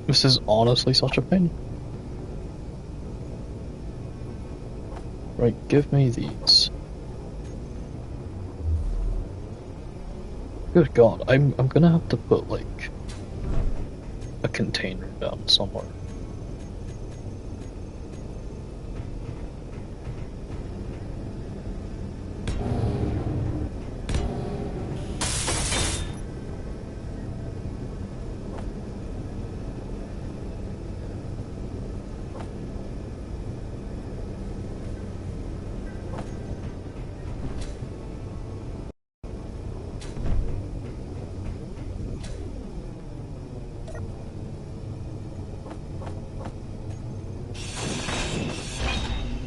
This is honestly such a pain. Right, give me these. Good God, I'm gonna have to put like a container down somewhere.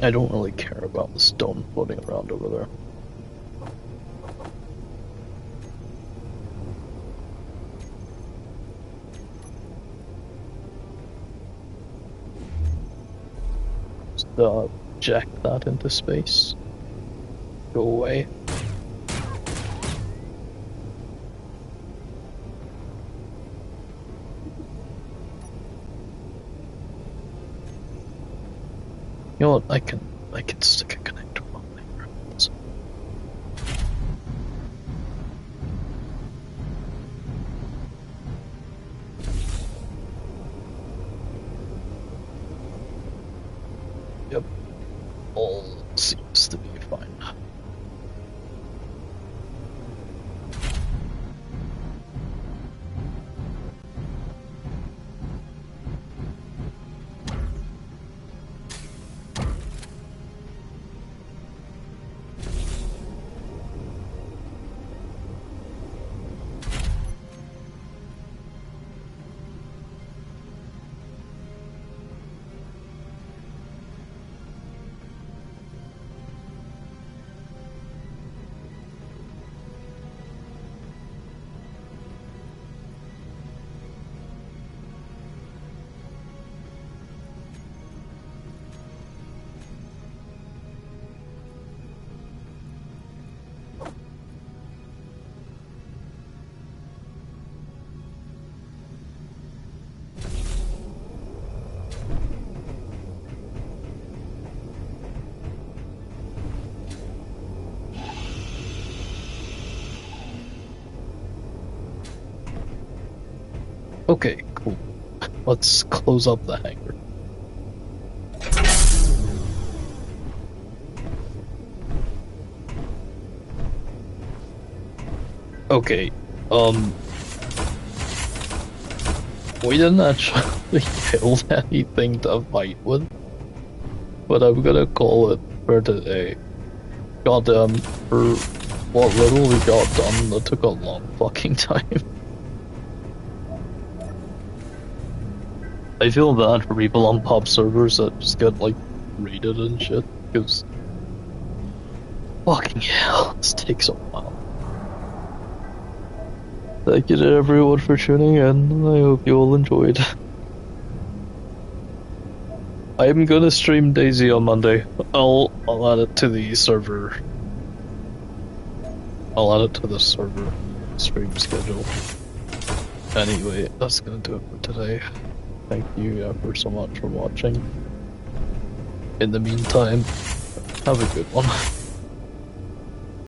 I don't really care about the stone floating around over there. Just jack that into space. Go away. You know what? I can stick a connector on there. Yep. All seems to be fine. Okay, cool. Let's close up the hangar. Okay, we didn't actually build anything to fight with, but I'm gonna call it for today. Goddamn, for what little we got done, that took a long fucking time. I feel bad for people on pub servers that just get like raided and shit, because fucking hell, this takes a while. Thank you to everyone for tuning in, I hope you all enjoyed. I'm gonna stream DayZ on Monday. I'll add it to the server. I'll add it to the server stream schedule. Anyway, that's gonna do it for today. Thank you ever so much for watching. In the meantime, have a good one.